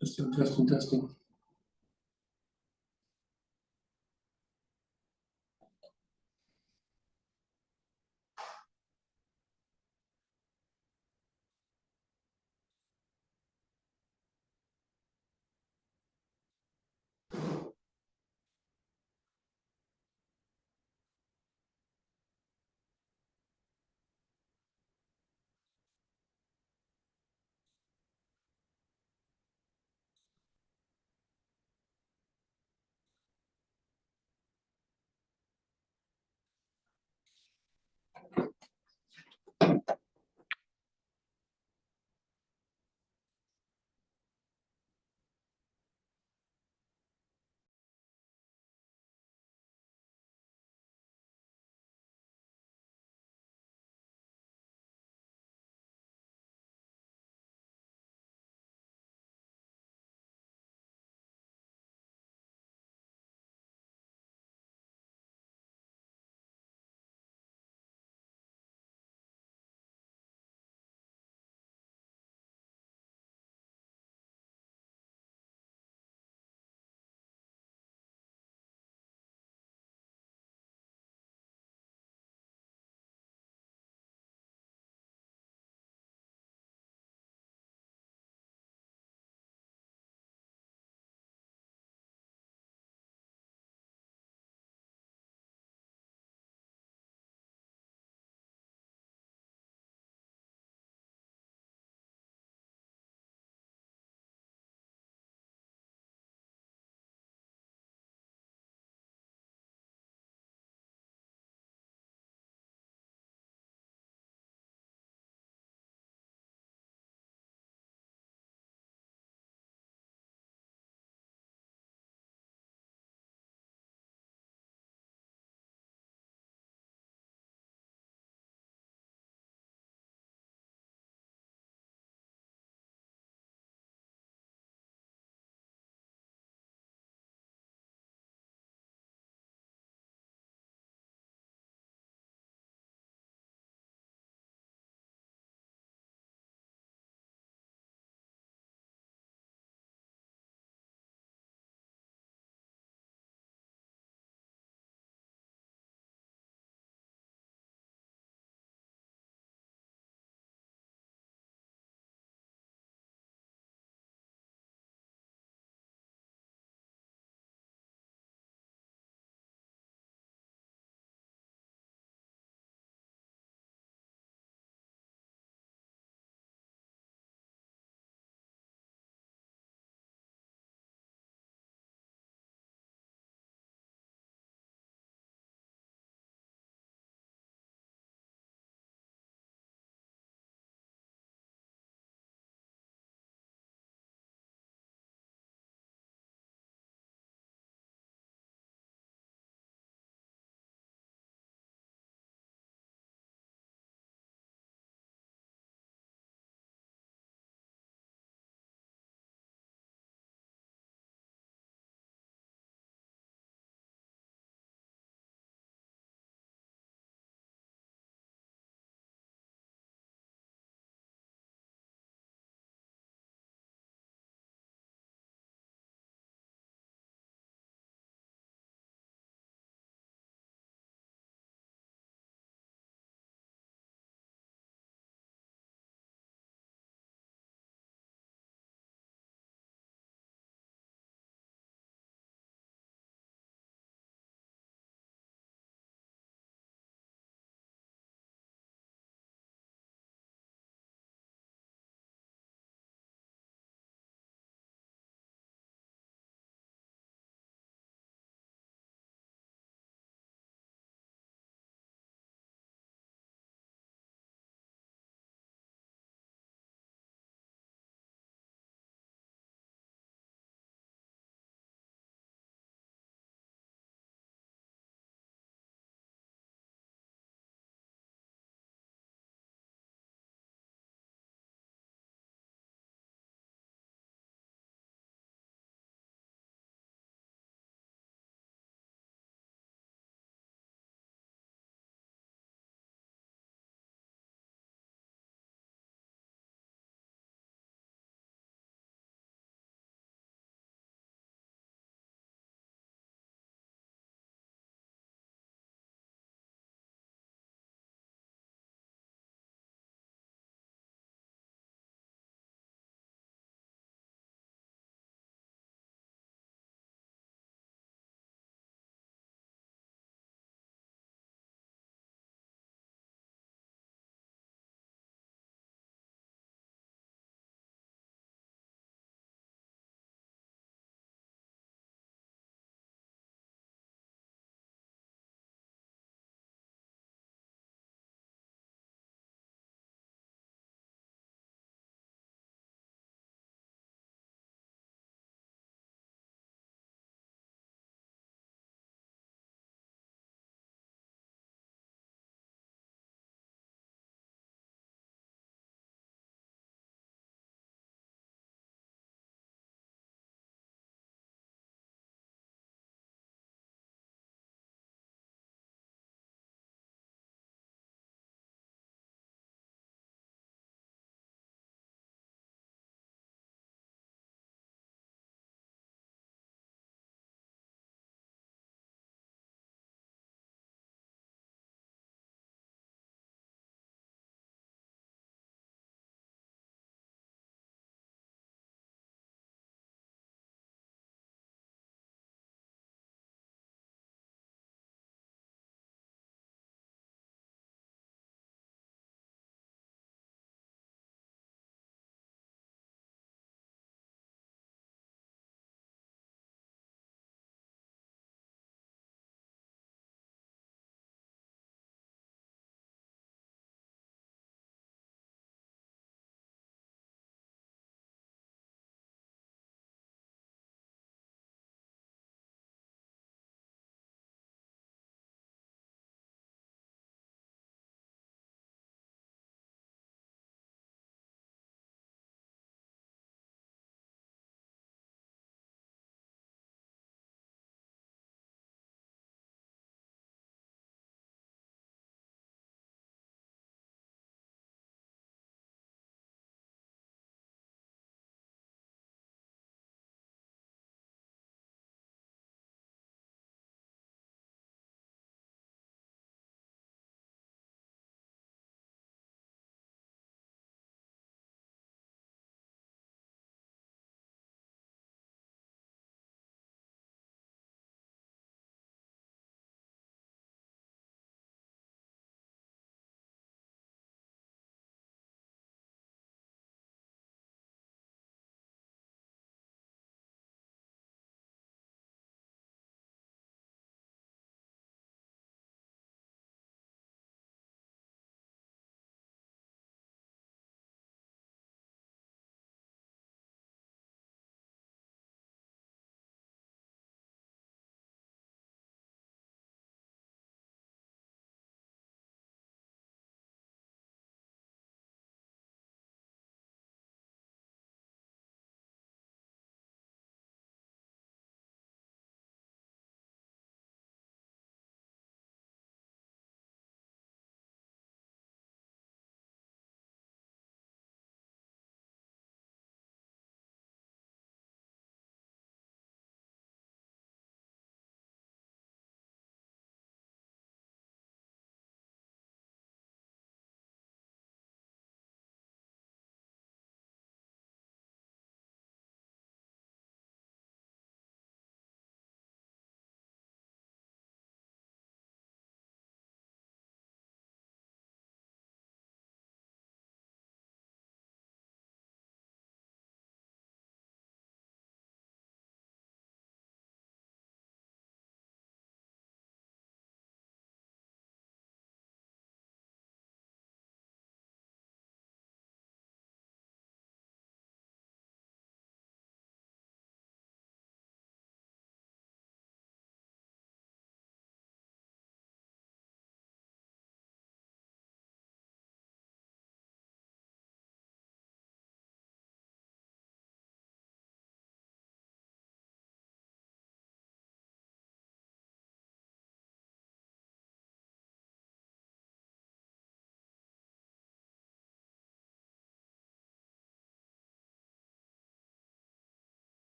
Testing, testing, testing.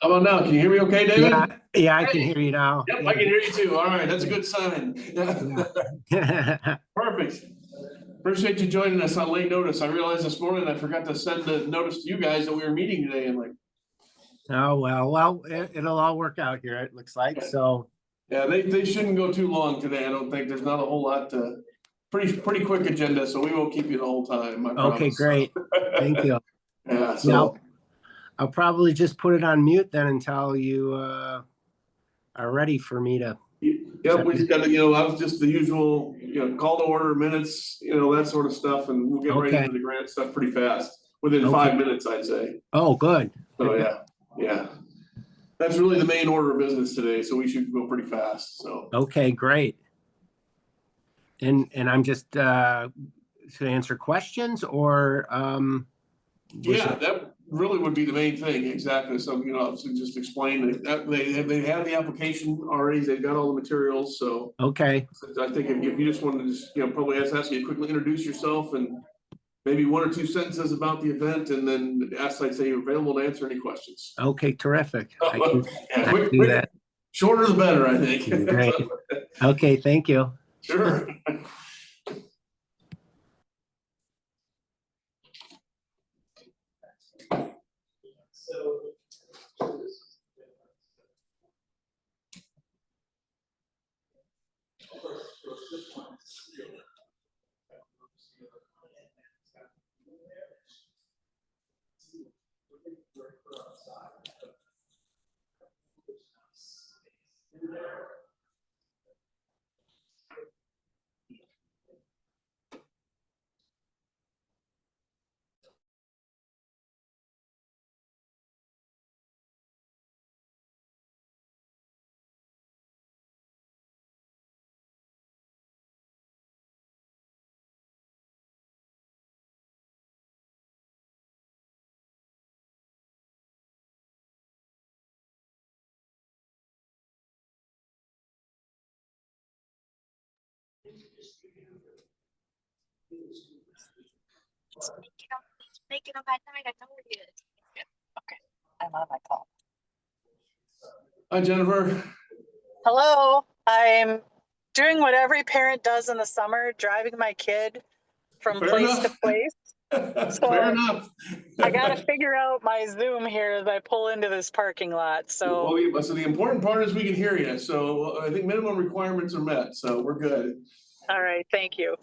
How about now? Can you hear me okay, Yeah, David? yeah, I can Hey, hear you now. yep, I Yeah, can hear you too. All right, that's a good sign. yeah. Perfect. Appreciate you joining us on late notice. I realized this morning I forgot to send the notice to you guys that we were meeting today and like, Oh, it'll all work out here, it looks like. So, yeah, they shouldn't go too long today. I don't think there's not a whole lot to, pretty quick agenda, so we won't keep you the whole time, I okay, promise. great. Thank you. Yeah, Yeah, so, I'll probably just put it on mute then until you are ready for me to yep, we just gotta, that was just the usual, call to order minutes, that sort of stuff, and we'll get right Okay, into the grant stuff pretty fast, within okay. 5 minutes, I'd say. Oh, good. So, yeah. That's really the main order of business today, so we should go pretty fast, so. Okay, great. And I'm just to answer questions or Yeah, that really would be the main thing, exactly, so, so just explain that, they have the application already, they've got all the materials, so. Okay, I think if you just wanted to just, probably ask you to quickly introduce yourself and maybe one or two sentences about the event, and then I'd say you're available to answer any questions. okay, terrific. I Yeah, can do that. Shorter the better, I think. Great. Okay, thank you. Sure. Making a bad night, I know it is. Okay, I'm on my call. Hi, Jennifer. Hello, I'm doing what every parent does in the summer, driving my kid from Fair place enough. to place. So Fair enough. I got to figure out my Zoom here as I pull into this parking lot. So So the important part is we can hear you, so I think minimum requirements are met, so we're good. all right, thank you.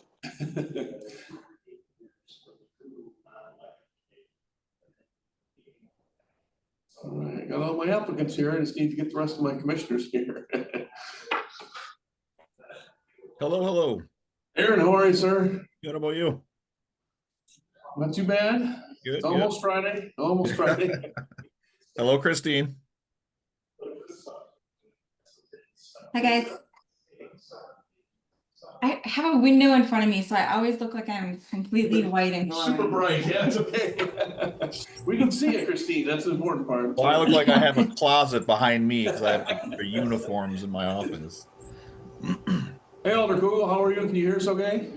All right, got all my applicants here. I just need to get the rest of my commissioners here. Hello, hello. Aaron, how are you, sir? Good, how about you? Not too bad. Good, It's almost Friday, almost Friday. Hello, Christine. Hi guys. I have a window in front of me, so I always look like I'm completely white and Super blind. bright, yeah, it's okay. We can see it, Christine, that's the important part. Well, I look like I have a closet behind me because I have like uniforms in my office. Hey, Alder Google, how are you? Can you hear us okay?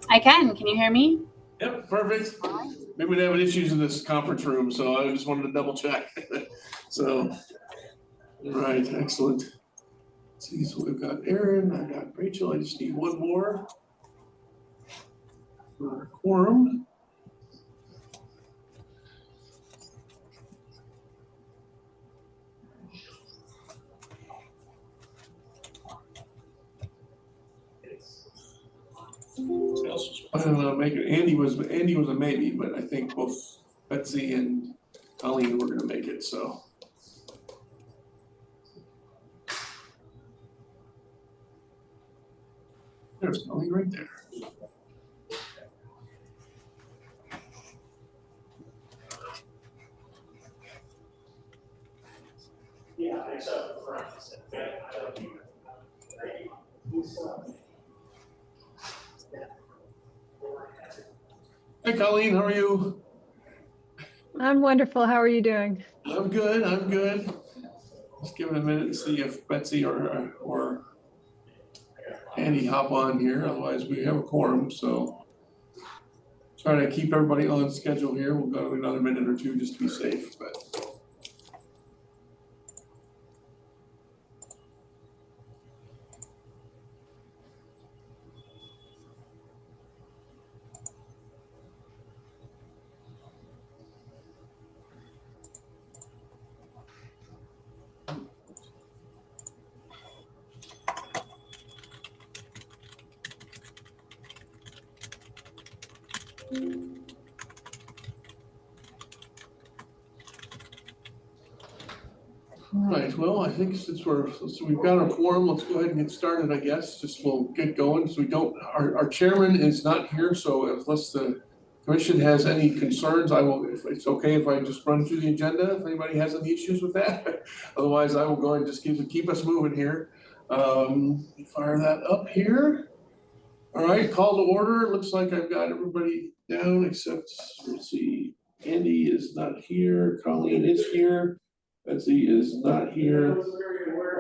I can. Can you hear me? Yep, perfect. Maybe we're having issues in this conference room, so I just wanted to double check. So, all right, excellent. Let's see, so we've got Aaron, I got Rachel, I just need one more for our quorum. I don't know, make it, Andy was a maybe, but I think both Betsy and Colleen were gonna make it, so. There's Colleen right there. Yeah, I saw. Hey, Colleen, how are you? I'm wonderful. How are you doing? I'm good, I'm good. Just give it a minute and see if Betsy or Andy hop on here, otherwise we have a quorum, so. Trying to keep everybody on schedule here. We'll go another minute or two just to be safe, but. All right, well, I think since we've got our quorum, let's go ahead and get started, I guess. Just we'll get going. So our chairman is not here, so unless the commission has any concerns, if it's okay if I just run through the agenda, if anybody has any issues with that. Otherwise, I will go and just keep us moving here. Fire that up here. All right, call to order. Looks like I've got everybody down except, let's see, Andy is not here, Colleen is here. Betsy is not here.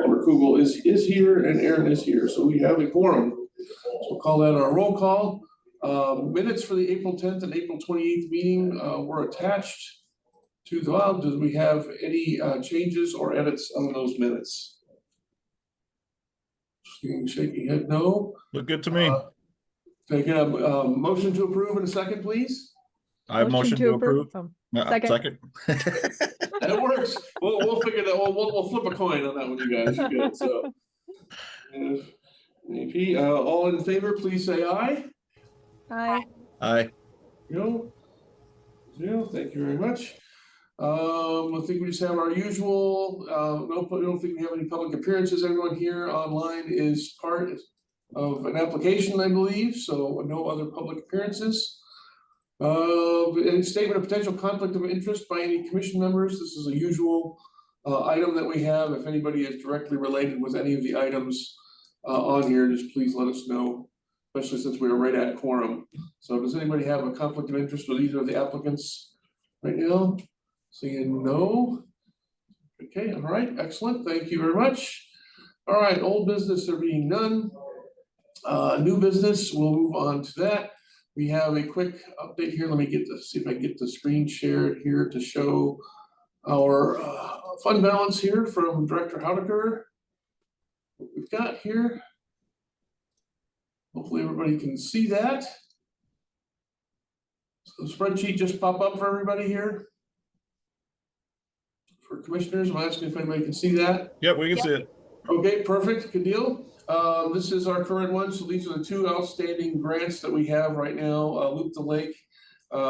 Oliver Kugel is here, and Aaron is here. So we have a quorum. So we'll call that our roll call. Minutes for the April 10th and April 28th meeting were attached to the file. Do we have any changes or edits on those minutes? Shaking head, no. Look good to me. Can I get a motion to approve in a second, please? I motion to approve. Second. That works. We'll figure that. We'll flip a coin on that one, you guys. Good. So, AP, all in favor, please say aye. Aye. Aye. Zero. Thank you very much. I think we just have our usual. No, I don't think we have any public appearances. Everyone here online is part of an application, I believe. So no other public appearances. Any statement of potential conflict of interest by any commission members. This is a usual item that we have. If anybody is directly related with any of the items on here, just please let us know, especially since we are right at quorum. So does anybody have a conflict of interest with either of the applicants right now? Seeing no. Okay, all right, excellent. Thank you very much. All right, old business there being none. New business, we'll move on to that. We have a quick update here. Let me see if I can get the screen shared here to show our fund balance here from Director Haudecker. What we've got here. Hopefully everybody can see that. So the spreadsheet just pop up for everybody here. For commissioners, I'm asking if anybody can see that. Yep, we can see it. Okay, perfect, good deal. This is our current one. So these are the two outstanding grants that we have right now. Loop the Lake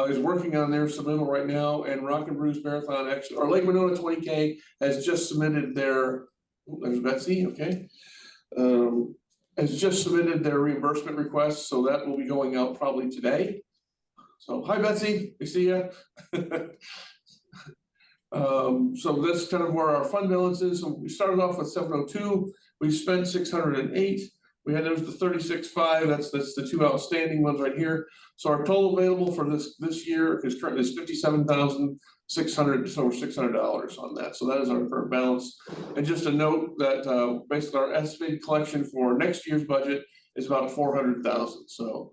is working on their submittal right now, and Rock and Brews Marathon, actually, or Lake Winona 20K has just submitted their, there's Betsy, okay. Has just submitted their reimbursement request, so that will be going out probably today. So hi Betsy, we see you. So that's kind of where our fund balance is. So we started off with 702. We spent 608. We had those the 36.5. That's the two outstanding ones right here. So our total available for this year is currently $57,600, just over $600 on that. So that is our current balance. And just a note that basically our estimated collection for next year's budget is about 400,000. So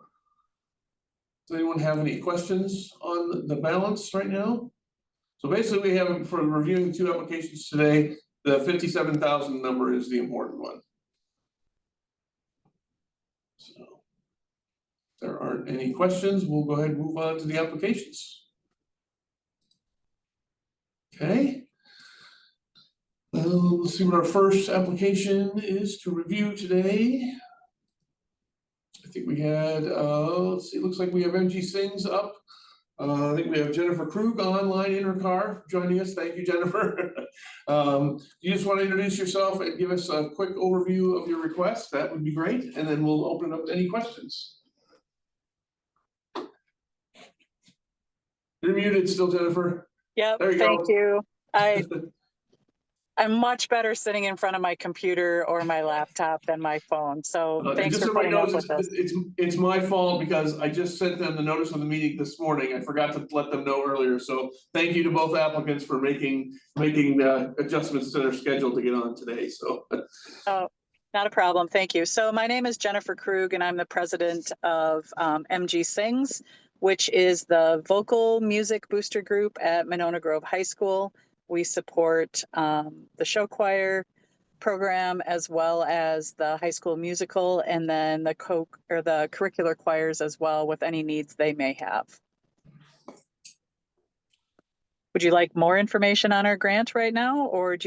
does anyone have any questions on the balance right now? So basically we have, for reviewing two applications today, the 57,000 number is the important one. So if there aren't any questions, we'll go ahead and move on to the applications. Okay. Let's see what our first application is to review today. I think we had, let's see, it looks like we have MG Sings up. I think we have Jennifer Krug online in her car joining us. Thank you, Jennifer. You just want to introduce yourself and give us a quick overview of your request. That would be great. And then we'll open it up to any questions. You're muted still, Jennifer. Yep, There you thank go. you. I'm much better sitting in front of my computer or my laptop than my phone. So thanks Just for so everybody putting up knows, with this. it's my fault because I just sent them the notice of the meeting this morning. I forgot to let them know earlier. So thank you to both applicants for making adjustments to their schedule to get on today. So. Oh, not a problem. Thank you. So my name is Jennifer Krug and I'm the president of MG Sings, which is the vocal music booster group at Monona Grove High School. We support the show choir program as well as the high school musical, and then the curricular choirs as well with any needs they may have. Would you like more information on our grant right now, or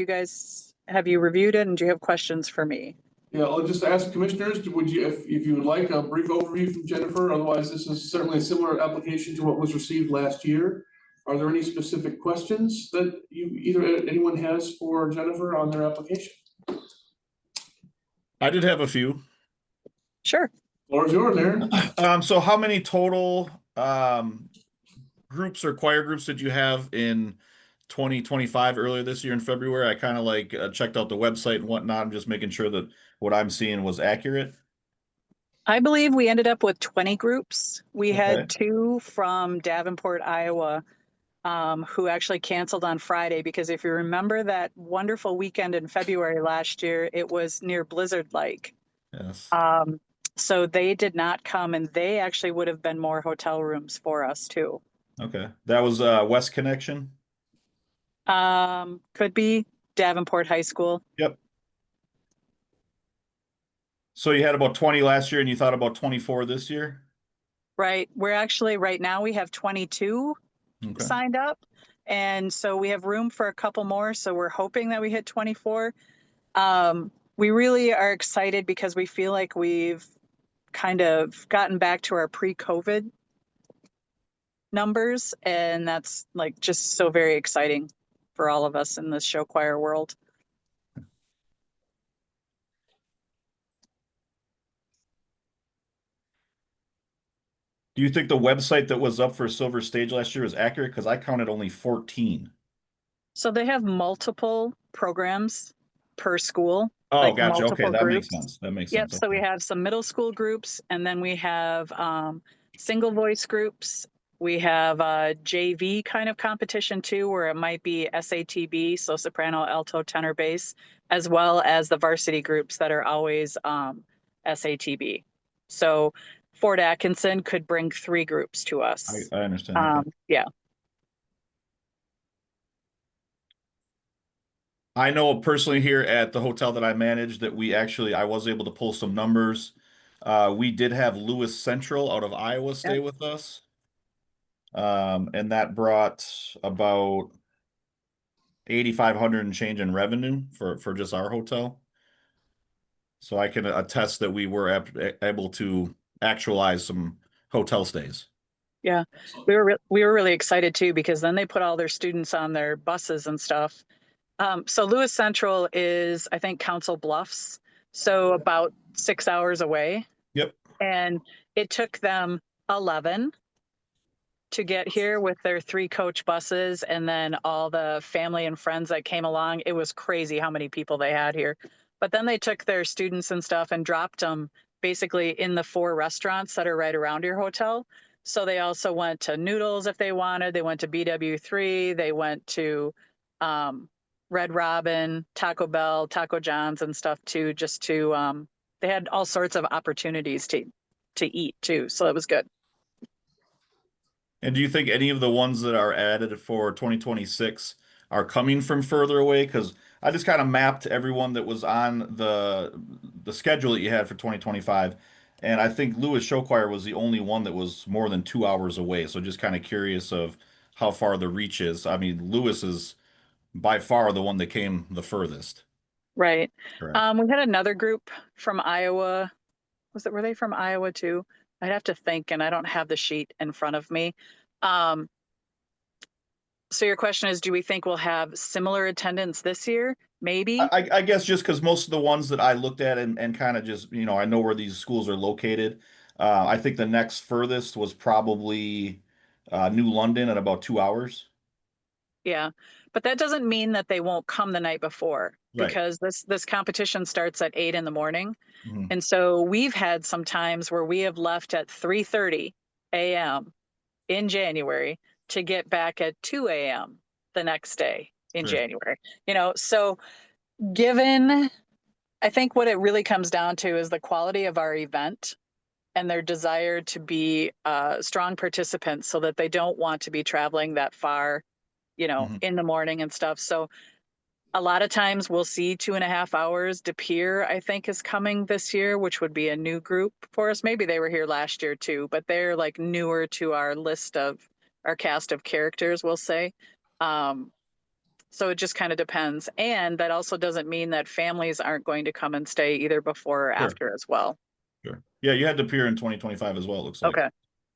have you reviewed it and do you have questions for me? Yeah, I'll just ask commissioners, would you, if you would like a brief overview from Jennifer, otherwise this is certainly a similar application to what was received last year. Are there any specific questions that anyone has for Jennifer on their application? I did have a few. Sure. Floor is yours, Aaron. So how many total groups or choir groups did you have in 2025 earlier this year in February? I kind of like checked out the website and whatnot. I'm just making sure that what I'm seeing was accurate. I believe we ended up with 20 groups. We Okay. had 2 from Davenport, Iowa, who actually canceled on Friday because if you remember that wonderful weekend in February last year, it was near blizzard-like. Yes. So they did not come, and they actually would have been more hotel rooms for us too. Okay. That was West Connection. Could be Davenport High School. Yep. So you had about 20 last year and you thought about 24 this year? Right. We're actually right now we have 22 Okay. signed up. And so we have room for a couple more. So we're hoping that we hit 24. We really are excited because we feel like we've kind of gotten back to our pre-COVID numbers. And that's like just so very exciting for all of us in the show choir world. Do you think the website that was up for Silver Stage last year was accurate? Because I counted only 14. So they have multiple programs per school. Oh, like gotcha. Okay, multiple that makes groups. sense. That makes Yep. sense. So we Okay. have some middle school groups, and then we have single voice groups. We have a JV kind of competition too, where it might be SATB, so soprano, alto, tenor, bass, as well as the varsity groups that are always SATB. So Fort Atkinson could bring 3 groups to us. I understand. Okay. Yeah. I know personally here at the hotel that I managed that I was able to pull some numbers. We did have Lewis Central out of Iowa stay with us. And that brought about 8,500 and change in revenue for just our hotel. So I can attest that we were able to actualize some hotel stays. Yeah, we were really excited too because then they put all their students on their buses and stuff. So Lewis Central is, I think, Council Bluffs, so about 6 hours away. Yep. And it took them 11 to get here with their 3 coach buses and then all the family and friends that came along. It was crazy how many people they had here. But then they took their students and stuff and dropped them basically in the 4 restaurants that are right around your hotel. So they also went to Noodles if they wanted. They went to BW3. They went to Red Robin, Taco Bell, Taco John's and stuff too, just to, they had all sorts of opportunities to eat too. So it was good. And do you think any of the ones that are added for 2026 are coming from further away? Because I just kind of mapped everyone that was on the schedule that you had for 2025. And I think Lewis Show Choir was the only one that was more than 2 hours away. So just kind of curious of how far the reach is. I mean, Lewis is by far the one that came the furthest. Right. Correct. We had another group from Iowa. Were they from Iowa too? I'd have to think, and I don't have the sheet in front of me. So your question is, do we think we'll have similar attendance this year? Maybe. I guess just because most of the ones that I looked at and kind of just, I know where these schools are located. I think the next furthest was probably New London at about 2 hours. Yeah, but that doesn't mean that they won't come the night before Right. because this competition starts at 8 in the morning. Mhm. And so we've had some times where we have left at 3:30 a.m. in January to get back at 2 a.m. the next day in Sure. January. So I think what it really comes down to is the quality of our event and their desire to be strong participants so that they don't want to be traveling that far, Mhm. in the morning and stuff. So a lot of times we'll see 2.5 hours. De Pere, I think, is coming this year, which would be a new group for us. Maybe they were here last year too, but they're like newer to our list of our cast of characters, we'll say. So it just kind of depends. And that also doesn't mean that families aren't going to come and stay either before or Sure. after as well. Sure. Yeah, you had to appear in 2025 as well, it looks like. Okay.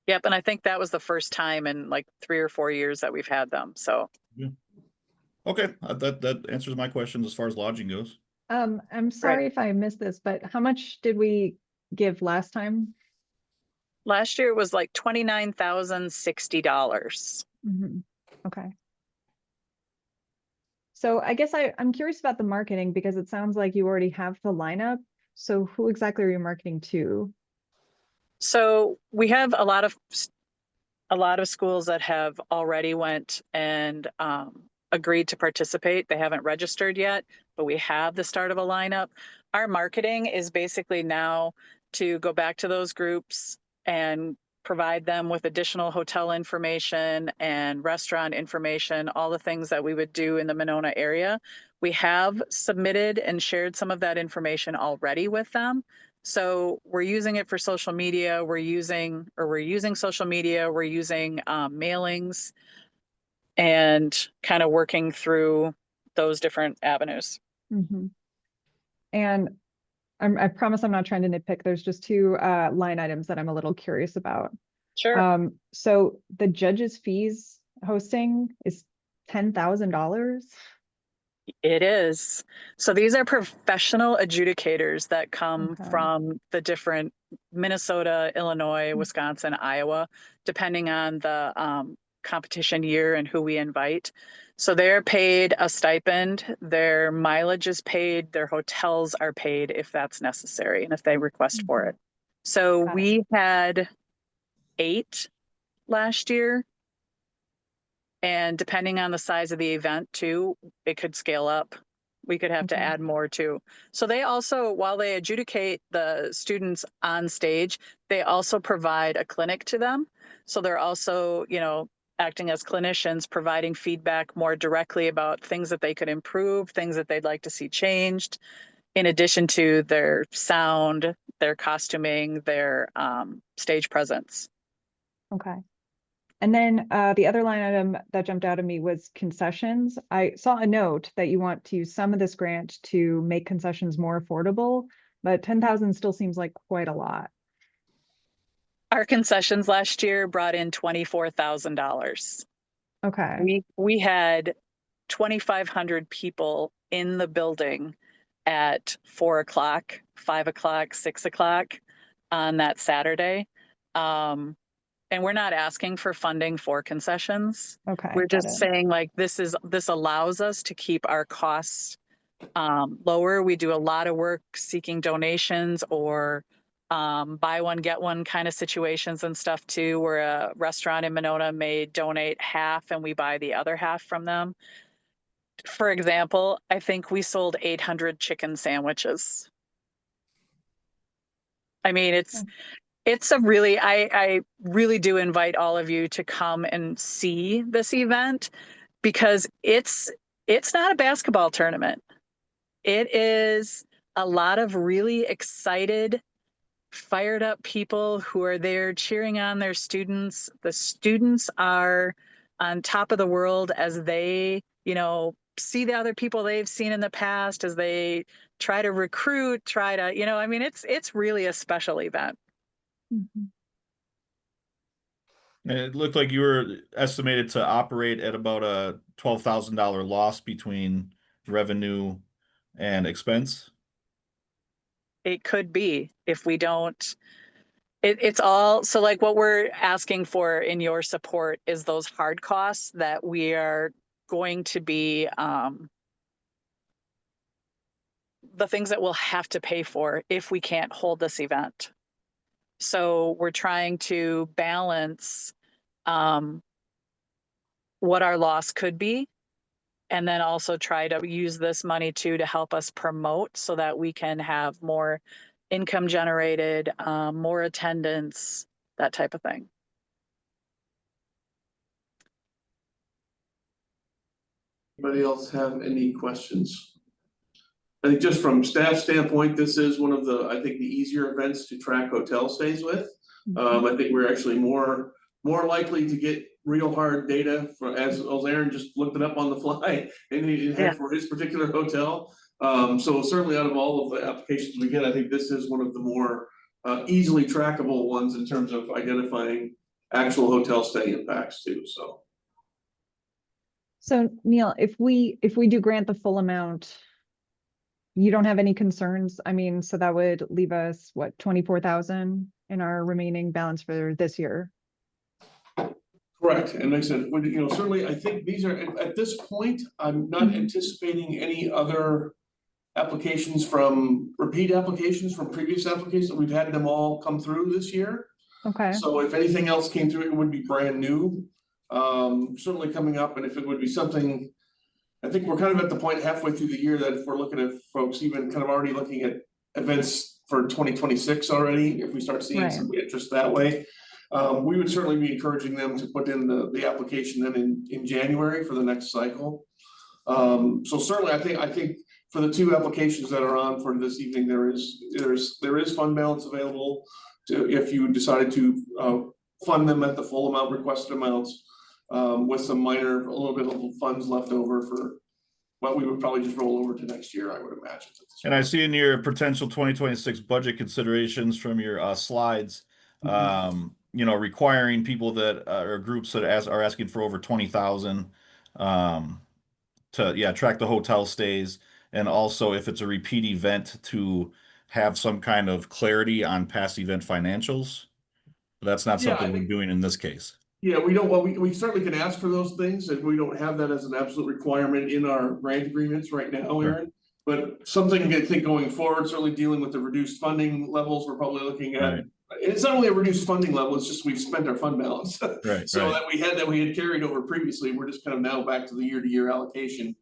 Yep, and I think that was the first time in like 3 or 4 years that we've had them, so. Okay, that answers my questions as far as lodging goes. I'm sorry if I missed this, but how much did we give last time? Last year it was like $29,060. Mhm. Okay. So I guess I'm curious about the marketing because it sounds like you already have the lineup. So who exactly are you marketing to? So we have a lot of schools that have already went and agreed to participate. They haven't registered yet, but we have the start of a lineup. Our marketing is basically now to go back to those groups and provide them with additional hotel information and restaurant information, all the things that we would do in the Monona area. We have submitted and shared some of that information already with them. So we're using it for social media. We're using social media. We're using mailings and kind of working through those different avenues. Mhm. And I promise I'm not trying to nitpick. There's just two line items that I'm a little curious about. Sure. So the judges' fees hosting is $10,000. It is. So these are professional adjudicators that come Okay. from the different Minnesota, Illinois, Wisconsin, Iowa, depending on the competition year and who we invite. So they're paid a stipend, their mileage is paid, their hotels are paid if that's necessary and if they request for it. So Got it. we had 8 last year. And depending on the size of the event too, it could scale up. We could have to Okay. add more too. So they also, while they adjudicate the students on stage, they also provide a clinic to them. So they're also, acting as clinicians, providing feedback more directly about things that they could improve, things that they'd like to see changed, in addition to their sound, their costuming, their stage presence. Okay. And then the other line item that jumped out at me was concessions. I saw a note that you want to use some of this grant to make concessions more affordable, but 10,000 still seems like quite a lot. Our concessions last year brought in $24,000. Okay. We had 2,500 people in the building at 4 o'clock, 5 o'clock, 6 o'clock on that Saturday. And we're not asking for funding for concessions. Okay. We're got just it. saying like this allows us to keep our costs lower. We do a lot of work seeking donations or buy one, get one kind of situations and stuff too, where a restaurant in Monona may donate half and we buy the other half from them. For example, I think we sold 800 chicken sandwiches. I mean, it's a really, I really do invite all of you to come and see this event because it's not a basketball tournament. It is a lot of really excited, fired up people who are there cheering on their students. The students are on top of the world as they, see the other people they've seen in the past, as they try to recruit, it's really a special event. Mhm. And it looked like you were estimated to operate at about a $12,000 loss between revenue and expense. It could be if we don't. It's all so like what we're asking for in your support is those hard costs that we are going to be the things that we'll have to pay for if we can't hold this event. So we're trying to balance what our loss could be, and then also try to use this money too to help us promote so that we can have more income generated, more attendance, that type of thing. Anybody else have any questions? I think just from staff standpoint, this is one of the, I think, the easier events to track hotel stays with. I think we're actually more likely to get real hard data as Aaron just looked it up on the fly and he had for his particular hotel. So certainly out of all of the applications we get, I think this is one of the more easily trackable ones in terms of identifying actual hotel stay impacts too, so. So Neil, if we do grant the full amount, you don't have any concerns? I mean, so that would leave us, what, 24,000 in our remaining balance for this year? Correct, and like I said, certainly, I think these are, at this point, I'm not anticipating any other repeat applications from previous applications. We've had them all come through this year. Okay, So if anything else came through, it would be brand new. Certainly coming up, and if it would be something, I think we're kind of at the point halfway through the year that if we're looking at folks even kind of already looking at events for 2026 already, if we start seeing some interest that way. We would certainly be encouraging them to put in the application then in January for the next cycle. So certainly I think for the two applications that are on for this evening, there is fund balance available to, if you decided to fund them at the full amount, requested amounts, with some minor, a little bit of funds left over for what we would probably just roll over to next year, I would imagine. And I see in your potential 2026 budget considerations from your slides, requiring people that or groups that are asking for over 20,000 to track the hotel stays, and also if it's a repeat event to have some kind of clarity on past event financials. That's not something we're doing in this case. Yeah, we don't, well, we certainly can ask for those things, and we don't have that as an absolute requirement in our grant agreements right now, Aaron. But something I think going forward, certainly dealing with the reduced funding levels, we're probably looking at. Right. It's not only a reduced funding level, it's just we've spent our fund balance. Right. So that we had carried over previously, we're just kind of now back to the year-to-year allocation.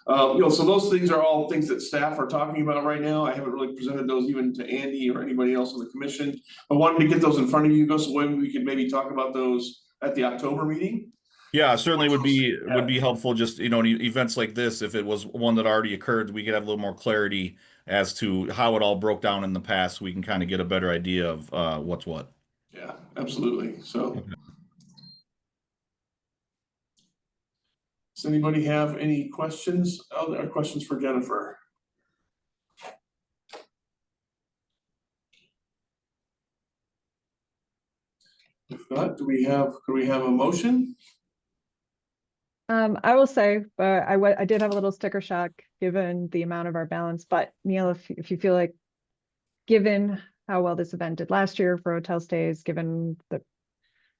So those things are all things that staff are talking about right now. I haven't really presented those even to Andy or anybody else on the commission. I wanted to get those in front of you, so when we could maybe talk about those at the October meeting. Yeah, certainly would be helpful. Just in events like this, if it was one that already occurred, we could have a little more clarity as to how it all broke down in the past. We can kind of get a better idea of what's what. Yeah, absolutely. So, Okay. Does anybody have any questions? Other questions for Jennifer? If not, could we have a motion? I will say, but I did have a little sticker shock given the amount of our balance, but Neil, if you feel like, given how well this event did last year for hotel stays, given the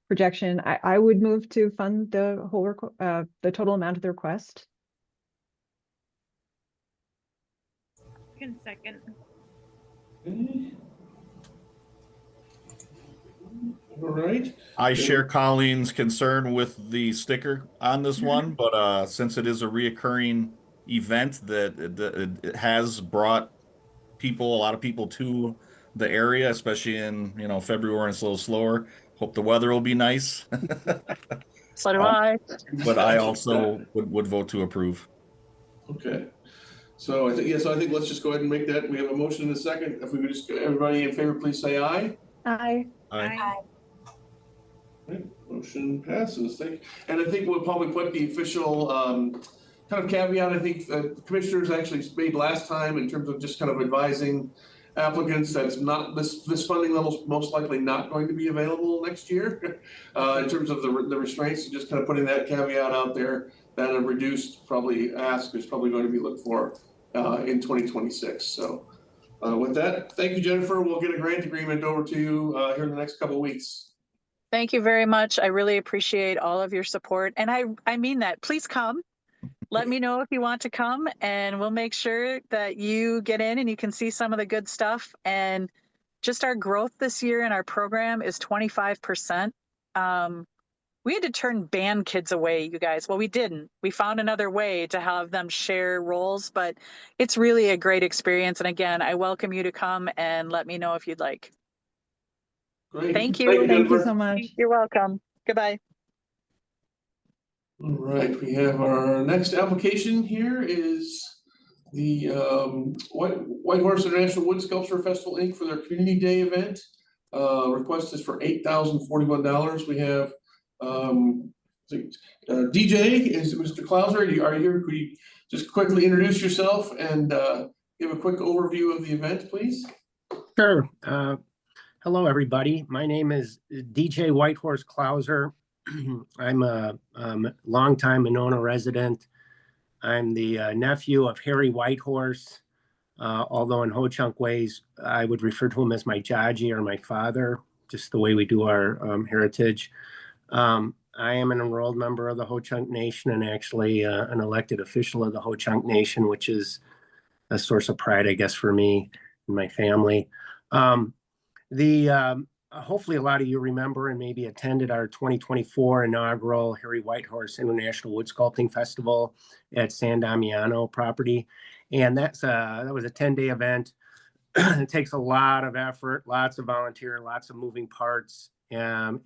projection, I would move to fund the whole, the total amount of the request. Second. Okay. All right. I share Colleen's concern with the sticker on this one, but since it is a reoccurring event that it has brought a lot of people to the area, especially in February when it's a little slower. Hope the weather will be nice. So do I. But I also would vote to approve. Okay. So I think let's just go ahead and make that. We have a motion in a second. If we could just, everybody in favor, please say aye. Aye. Aye. Right, motion passes. Thank you. And I think we'll probably put the official kind of caveat. I think the commissioners actually made last time in terms of just kind of advising applicants that it's not this funding level is most likely not going to be available next year in terms of the restraints. So just kind of putting that caveat out there that a reduced probably ask is probably going to be looked for in 2026. So with that, thank you, Jennifer. We'll get a grant agreement over to you here in the next couple of weeks. Thank you very much. I really appreciate all of your support. And I mean that. Please come. Let me know if you want to come, and we'll make sure that you get in and you can see some of the good stuff. And just our growth this year in our program is 25%. We had to turn band kids away, you guys. Well, we didn't. We found another way to have them share roles, but it's really a great experience. And again, I welcome you to come and let me know if you'd like. Great. Thank you. Thank you so much. You're welcome. Goodbye. All right, we have our next application here is the White Horse International Wood Sculpture Festival, Inc. for their Community Day event. Request is for $8,041. We have DJ is Mr. Klauser. Are you here? Could you just quickly introduce yourself and give a quick overview of the event, please? Sure. Hello, everybody. My name is DJ Whitehorse Clauser. I'm a longtime Monona resident. I'm the nephew of Harry Whitehorse, although in Ho-Chunk ways, I would refer to him as my Jaji or my father, just the way we do our heritage. I am an enrolled member of the Ho-Chunk Nation and actually an elected official of the Ho-Chunk Nation, which is a source of pride, I guess, for me and my family. Hopefully a lot of you remember and maybe attended our 2024 inaugural Harry Whitehorse International Wood Sculpting Festival at San Damiano property. And that was a 10-day event. It takes a lot of effort, lots of volunteer, lots of moving parts. So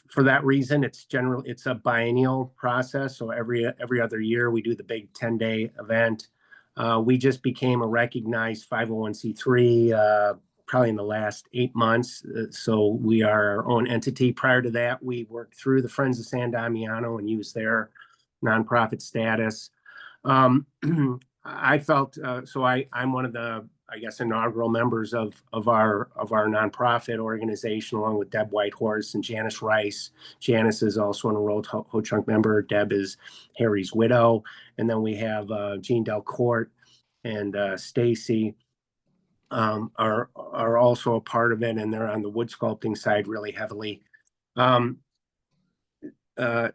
for that reason, it's a biennial process. So every other year we do the big 10-day event. We just became a recognized 501c3 probably in the last 8 months. So we are our own entity. Prior to that, we worked through the Friends of San Damiano and used their nonprofit status. I felt I'm one of the, I guess, inaugural members of our nonprofit organization, along with Deb Whitehorse and Janice Rice. Janice is also an enrolled Ho-Chunk member. Deb is Harry's widow, and then we have Jean Delcourt and Stacy are also a part of it, and they're on the wood sculpting side really heavily.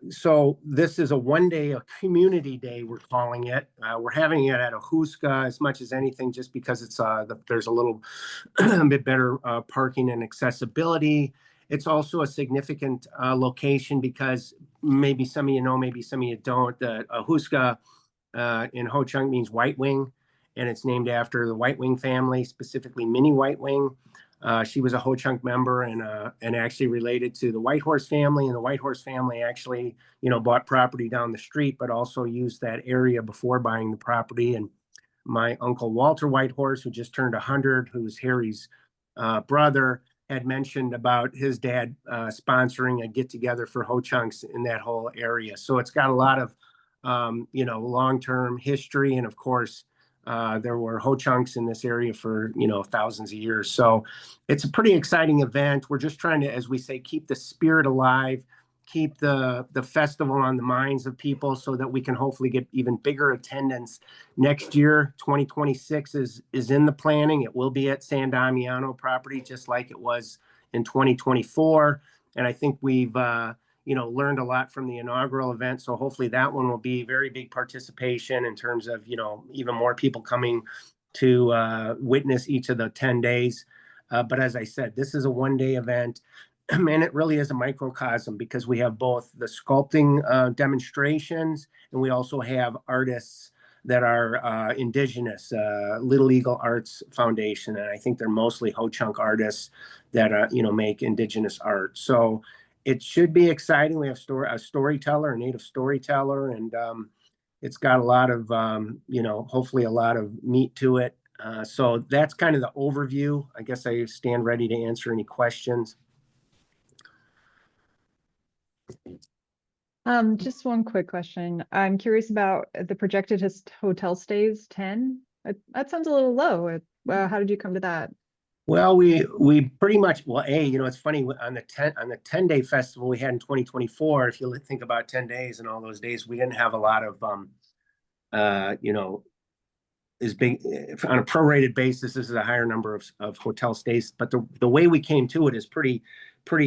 So this is a one-day, a community day, we're calling it. We're having it at Ahuska as much as anything, just because it's there's a little bit better parking and accessibility. It's also a significant location because maybe some of you know, maybe some of you don't. The Ahuska in Ho-Chunk means white wing, and it's named after the White Wing family, specifically Minnie White Wing. She was a Ho-Chunk member and actually related to the Whitehorse family. And the Whitehorse family actually, bought property down the street, but also used that area before buying the property. And my uncle Walter Whitehorse, who just turned 100, who's Harry's brother, had mentioned about his dad sponsoring a get-together for Ho-Chunks in that whole area. So it's got a lot of, long-term history. And of course, there were Ho-Chunks in this area for, thousands of years. So it's a pretty exciting event. We're just trying to, as we say, keep the spirit alive, keep the festival on the minds of people so that we can hopefully get even bigger attendance next year. 2026 is in the planning. It will be at San Damiano property, just like it was in 2024. And I think we've, learned a lot from the inaugural event. So hopefully that one will be very big participation in terms of, even more people coming to witness each of the 10 days. But as I said, this is a one-day event. And it really is a microcosm because we have both the sculpting demonstrations and we also have artists that are indigenous, Little Eagle Arts Foundation. And I think they're mostly Ho-Chunk artists that, make indigenous art. So it should be exciting. We have a storyteller, a native storyteller, and it's got a lot of, hopefully a lot of meat to it. So that's kind of the overview. I guess I stand ready to answer any questions. Just one quick question. I'm curious about the projected hotel stays, 10. That sounds a little low. How did you come to that? Well, we pretty much, it's funny, on the 10-day festival we had in 2024, if you think about 10 days and all those days, we didn't have a lot of, is big on a prorated basis. This is a higher number of hotel stays, but the way we came to it is pretty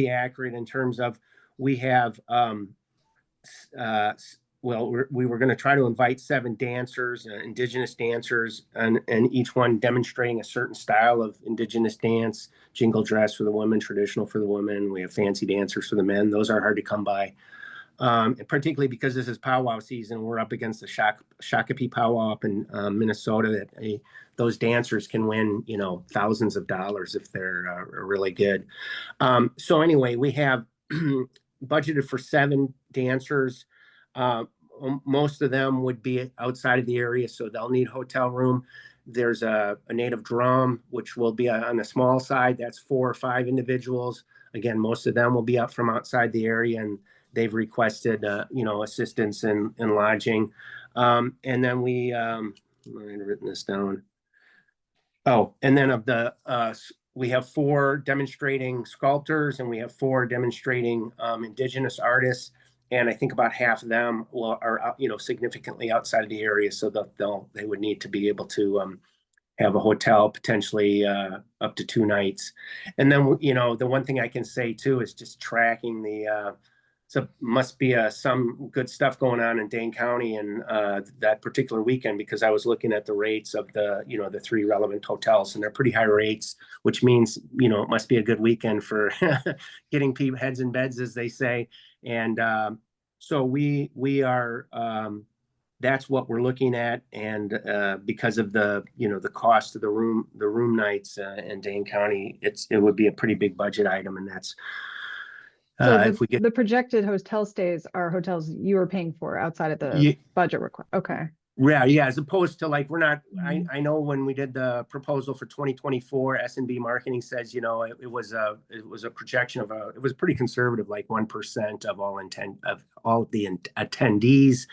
accurate in terms of we have, we were going to try to invite 7 dancers, indigenous dancers, and each one demonstrating a certain style of indigenous dance, jingle dress for the women, traditional for the women. We have fancy dancers for the men. Those are hard to come by, particularly because this is powwow season. We're up against the Shakopee powwow up in Minnesota that those dancers can win, thousands of dollars if they're really good. So anyway, we have budgeted for 7 dancers. Most of them would be outside of the area, so they'll need hotel room. There's a native drum, which will be on the small side. That's 4 or 5 individuals. Again, most of them will be up from outside the area, and they've requested, assistance in lodging. And then I've written this down. Oh, and then of the, we have 4 demonstrating sculptors and we have 4 demonstrating indigenous artists. And I think about half of them are, significantly outside of the area. So they would need to be able to have a hotel potentially up to 2 nights. And then, the one thing I can say too is just tracking so must be some good stuff going on in Dane County and that particular weekend, because I was looking at the rates of the 3 relevant hotels, and they're pretty high rates, which means, it must be a good weekend for getting people heads in beds, as they say. And so we are, that's what we're looking at. And because of the cost of the room nights in Dane County, it would be a pretty big budget item. And that's, So if we get the projected hotel stays are hotels you are paying for outside of the Ye- budget request. Okay. yeah, as opposed to like, we're not, I know when we did the proposal for 2024, S&B Marketing says, it was a projection of it was pretty conservative, like 1% of all the attendees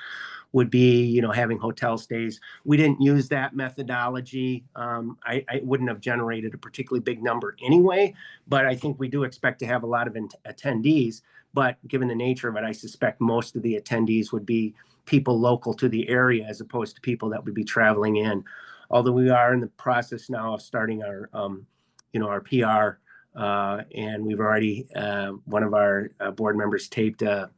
would be, having hotel stays. We didn't use that methodology. I wouldn't have generated a particularly big number anyway, but I think we do expect to have a lot of attendees. But given the nature of it, I suspect most of the attendees would be people local to the area as opposed to people that would be traveling in. Although we are in the process now of starting our, our PR, and we've already, one of our board members taped a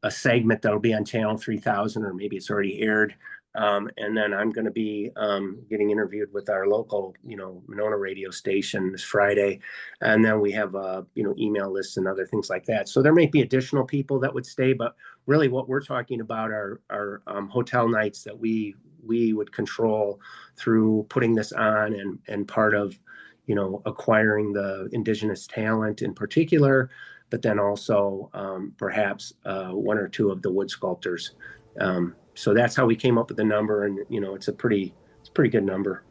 segment that'll be on Channel 3000, or maybe it's already aired. And then I'm going to be getting interviewed with our local, Monona radio station this Friday. And then we have, email lists and other things like that. So there may be additional people that would stay, but really what we're talking about are hotel nights that we would control through putting this on and part of, acquiring the indigenous talent in particular, but then also perhaps 1 or 2 of the wood sculptors. So that's how we came up with the number, and it's a pretty good number.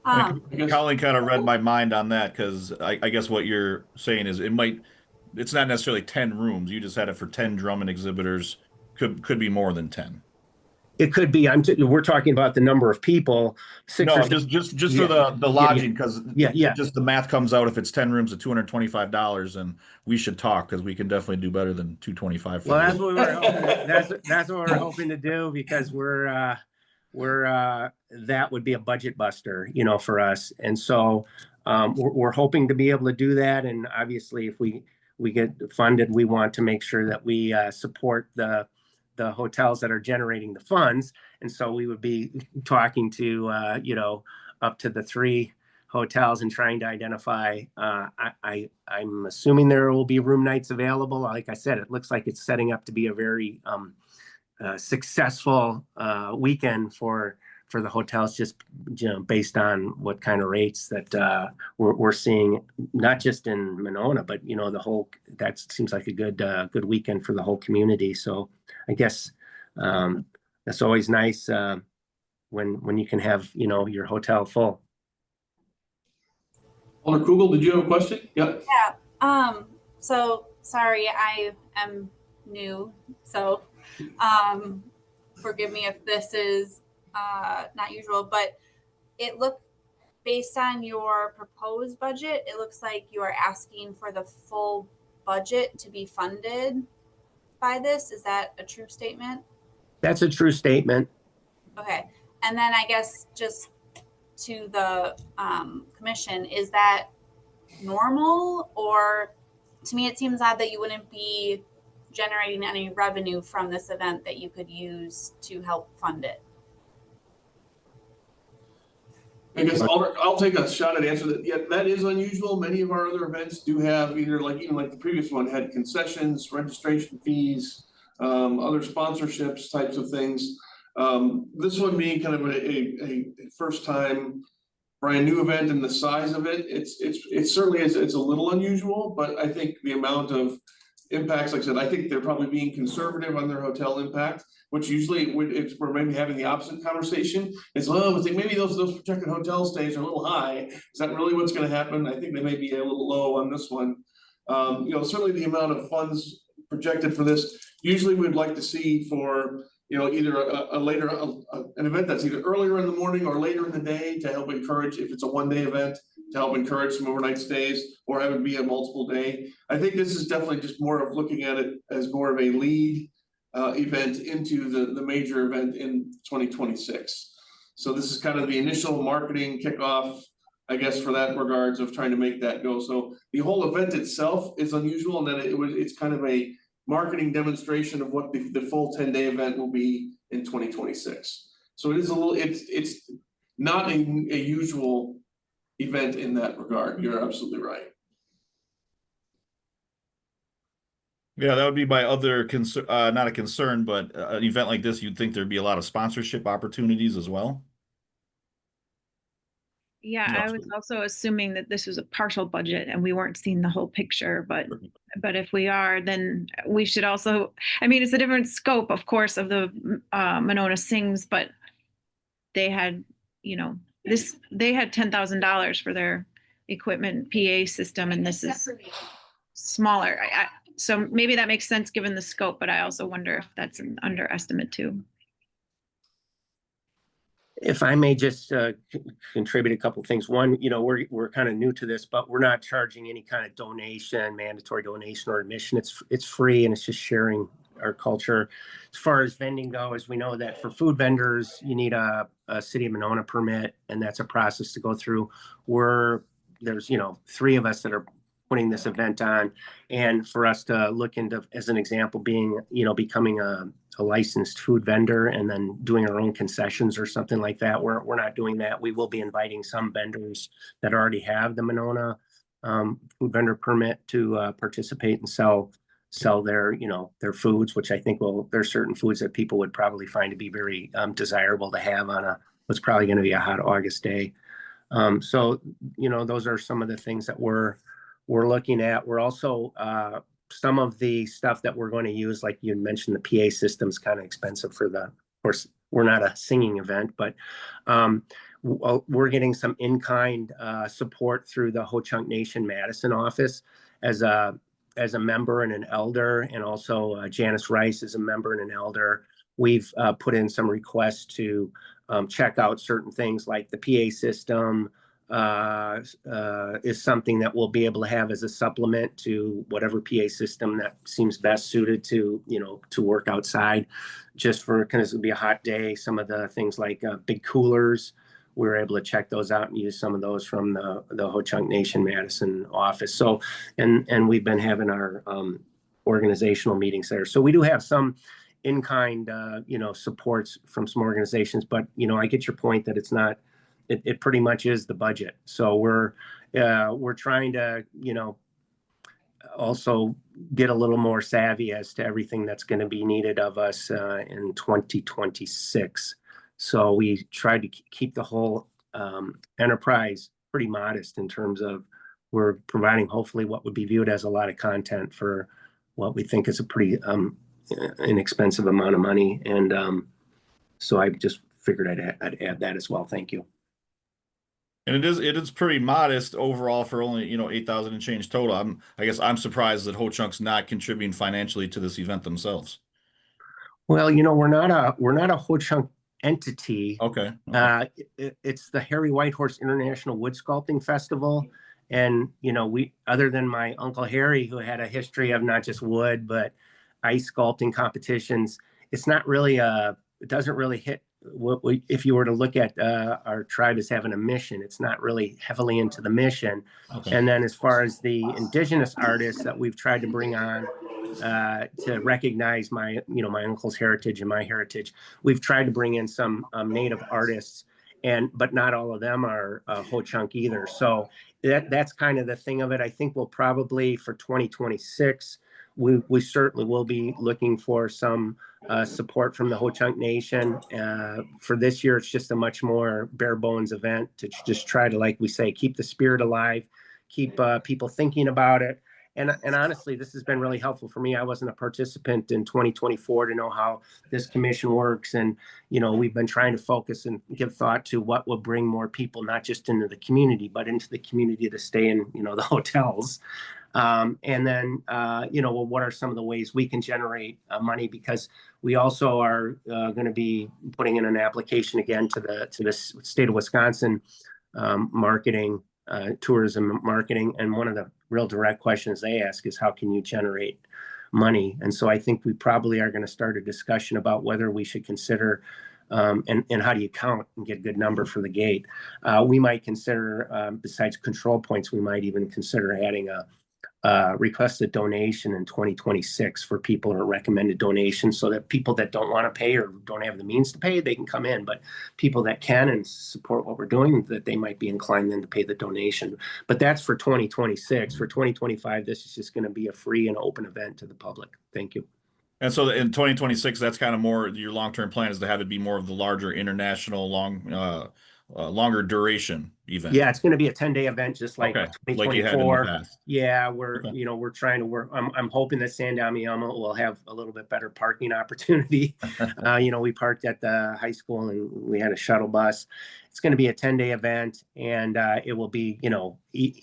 Colleen kind of read my mind on that, because I guess what you're saying is it's not necessarily 10 rooms. You just had it for 10 drum and exhibitors. Could be more than 10. It could be. We're talking about the number of people. No, just for the lodging, because just the math comes out. If it's 10 rooms at $225, and we should talk, because we can definitely do better than $225. Well, that's what we're hoping. That's what we're hoping to do, because we're that would be a budget buster, for us. And so we're hoping to be able to do that. And obviously, if we get funded, we want to make sure that we support the hotels that are generating the funds. And so we would be talking to, up to the 3 hotels and trying to identify, I'm assuming there will be room nights available. Like I said, it looks like it's setting up to be a very successful weekend for the hotels, just based on what kind of rates that we're seeing, not just in Monona, but that seems like a good weekend for the whole community. So I guess that's always nice when you can have your hotel full. Alder Kugel, did you have a question? Yep. Yeah. So sorry, I am new, so forgive me if this is not usual, but based on your proposed budget, it looks like you are asking for the full budget to be funded by this. Is that a true statement? That's a true statement. Okay. And then I guess just to the commission, is that normal? Or to me, it seems odd that you wouldn't be generating any revenue from this event that you could use to help fund it. I guess I'll take a shot at answering that. Yeah, that is unusual. Many of our other events do have even like the previous one had concessions, registration fees, other sponsorships, types of things. This one being kind of a first time brand new event, and the size of it, it certainly is. It's a little unusual, but I think the amount of impacts, like I said, I think they're probably being conservative on their hotel impact, which usually we're maybe having the opposite conversation. It's, well, I think maybe those projected hotel stays are a little high. Is that really what's going to happen? I think they may be a little low on this one. Certainly the amount of funds projected for this, usually we'd like to see for you know, either an event that's either earlier in the morning or later in the day to help encourage, if it's a one-day event, to help encourage some overnight stays, or have it be a multiple day. I think this is definitely just more of looking at it as more of a lead event into the major event in 2026. So this is kind of the initial marketing kickoff, I guess, for that regards of trying to make that go. So the whole event itself is unusual, and then it's kind of a marketing demonstration of what the full 10-day event will be in 2026. So it is a little, it's not a usual event in that regard. You're absolutely right. Yeah, that would be my other concern, not a concern, but an event like this, you'd think there'd be a lot of sponsorship opportunities as well. Yeah, I was Absolutely. also assuming that this was a partial budget and we weren't seeing the whole picture, but if we are, then we should also, I mean, it's a different scope, of course, of the Monona Sings, but they had, you know, they had $10,000 for their equipment PA system, and this is smaller. So maybe that makes sense given the scope, but I also wonder if that's an underestimate too. If I may just contribute a couple of things. One, you know, we're kind of new to this, but we're not charging any kind of donation, mandatory donation or admission. It's free, and it's just sharing our culture. As far as vending goes, we know that for food vendors, you need a City of Monona permit, and that's a process to go through. There's, you know, 3 of us that are putting this event on, and for us to look into, as an example, being, you know, becoming a licensed food vendor and then doing our own concessions or something like that. We're not doing that. We will be inviting some vendors that already have the Monona food vendor permit to participate and sell their, you know, their foods, which I think there's certain foods that people would probably find to be very desirable to have on what's probably going to be a hot August day. So, you know, those are some of the things that we're looking at. We're also some of the stuff that we're going to use, like you mentioned, the PA system's kind of expensive of course, we're not a singing event, but we're getting some in-kind support through the Ho-Chunk Nation Madison office as a member and an elder, and also Janice Rice is a member and an elder. We've put in some requests to check out certain things like the PA system, is something that we'll be able to have as a supplement to whatever PA system that seems best suited to, you know, to work outside, just for, because it'll be a hot day. Some of the things like big coolers, we were able to check those out and use some of those from the Ho-Chunk Nation Madison office. So, and we've been having our organizational meetings there. So we do have some in-kind, you know, supports from some organizations, but, you know, I get your point that it's not, it pretty much is the budget. So we're trying to, you know, also get a little more savvy as to everything that's going to be needed of us in 2026. So we tried to keep the whole enterprise pretty modest in terms of we're providing hopefully what would be viewed as a lot of content for what we think is a pretty inexpensive amount of money. And so I just figured I'd add that as well. Thank you. And it is pretty modest overall for only, you know, 8,000 and change total. I guess I'm surprised that Ho-Chunk's not contributing financially to this event themselves. Well, you know, we're not a Ho-Chunk entity. Okay. It's the Harry Whitehorse International Wood Sculpting Festival. And, you know, other than my Uncle Harry, who had a history of not just wood, but ice sculpting competitions, it's not really it doesn't really hit if you were to look at our tribe as having a mission, it's not really heavily into the mission. Okay. And then as far as the indigenous artists that we've tried to bring on to recognize my uncle's heritage and my heritage, we've tried to bring in some native artists, but not all of them are Ho-Chunk either. So that's kind of the thing of it. I think we'll probably, for 2026, we certainly will be looking for some support from the Ho-Chunk Nation. For this year, it's just a much more bare bones event to just try to, like we say, keep the spirit alive, keep people thinking about it. And honestly, this has been really helpful for me. I wasn't a participant in 2024 to know how this commission works. And, you know, we've been trying to focus and give thought to what will bring more people, not just into the community, but into the community to stay in, you know, the hotels. And then, well, what are some of the ways we can generate money? Because we also are going to be putting in an application again to the state of Wisconsin marketing, tourism marketing. And one of the real direct questions they ask is, how can you generate money? And so I think we probably are going to start a discussion about whether we should consider and how do you count and get a good number for the gate. We might consider, besides control points, we might even consider adding a requested donation in 2026 for people or recommended donations, so that people that don't want to pay or don't have the means to pay, they can come in, but people that can and support what we're doing, that they might be inclined then to pay the donation. But that's for 2026. For 2025, this is just going to be a free and open event to the public. Thank you. And so in 2026, that's kind of more your long-term plan is to have it be more of the larger international, longer duration event. Yeah, it's going to be a 10-day event, just like Okay, like you had in the 2024. past. Yeah, we're Okay. we're trying to work. I'm hoping that San Damiano will have a little bit better parking opportunity. We parked at the high school and we had a shuttle bus. It's going to be a 10-day event, and it will be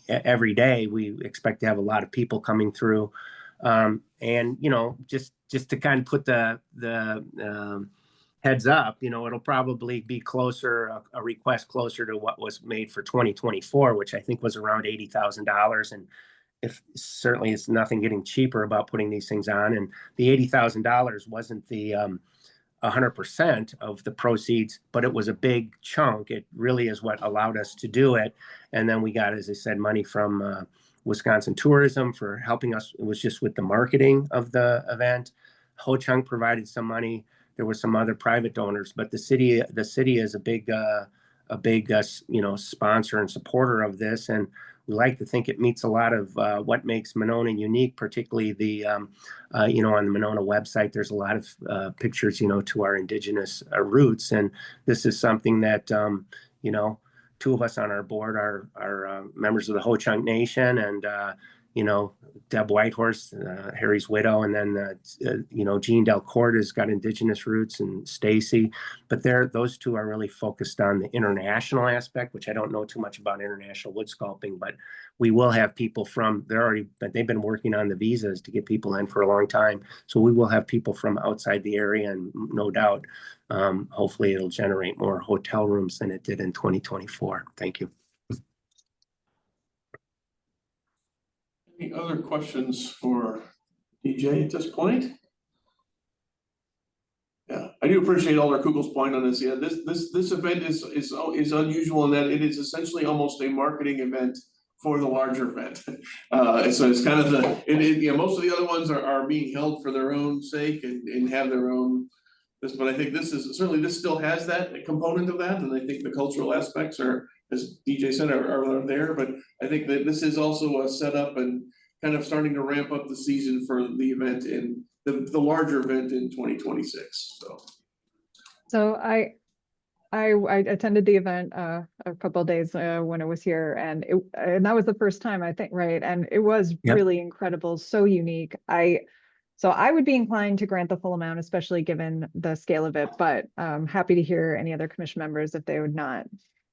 every day. We expect to have a lot of people coming through, and just to kind of put the heads up, it'll probably be closer, a request closer to what was made for 2024, which I think was around $80,000. And if certainly it's nothing getting cheaper about putting these things on. And the $80,000 wasn't the 100% of the proceeds, but it was a big chunk. It really is what allowed us to do it. And then we got, as I said, money from Wisconsin Tourism for helping us. It was just with the marketing of the event. Ho-Chunk provided some money. There were some other private donors, but the city is a big sponsor and supporter of this, and we like to think it meets a lot of what makes Monona unique, particularly the on the Monona website. There's a lot of pictures to our indigenous roots, and this is something that two of us on our board are members of the Ho-Chunk Nation, and Deb Whitehorse, Harry's widow, and then Jean Delcourt has got indigenous roots, and Stacy. But those two are really focused on the international aspect, which I don't know too much about international wood sculpting, but we will have people they've been working on the visas to get people in for a long time. So we will have people from outside the area, and no doubt, hopefully it'll generate more hotel rooms than it did in 2024. Thank you. Any other questions for DJ at this point? Yeah, I do appreciate Alder Kugel's point on this. Yeah, this event is unusual in that it is essentially almost a marketing event for the larger event. So it's kind of most of the other ones are being held for their own sake and have their own but I think this still has that component of that, and I think the cultural aspects are, as DJ said, are there. But I think that this is also a setup and kind of starting to ramp up the season for the event in the larger event in 2026. So I attended the event a couple of days when it was here, and that was the first time, I think, right? And it was really incredible, so unique. So I would be inclined to grant the full amount, especially given the scale of it, but happy to hear any other commission members if they would not,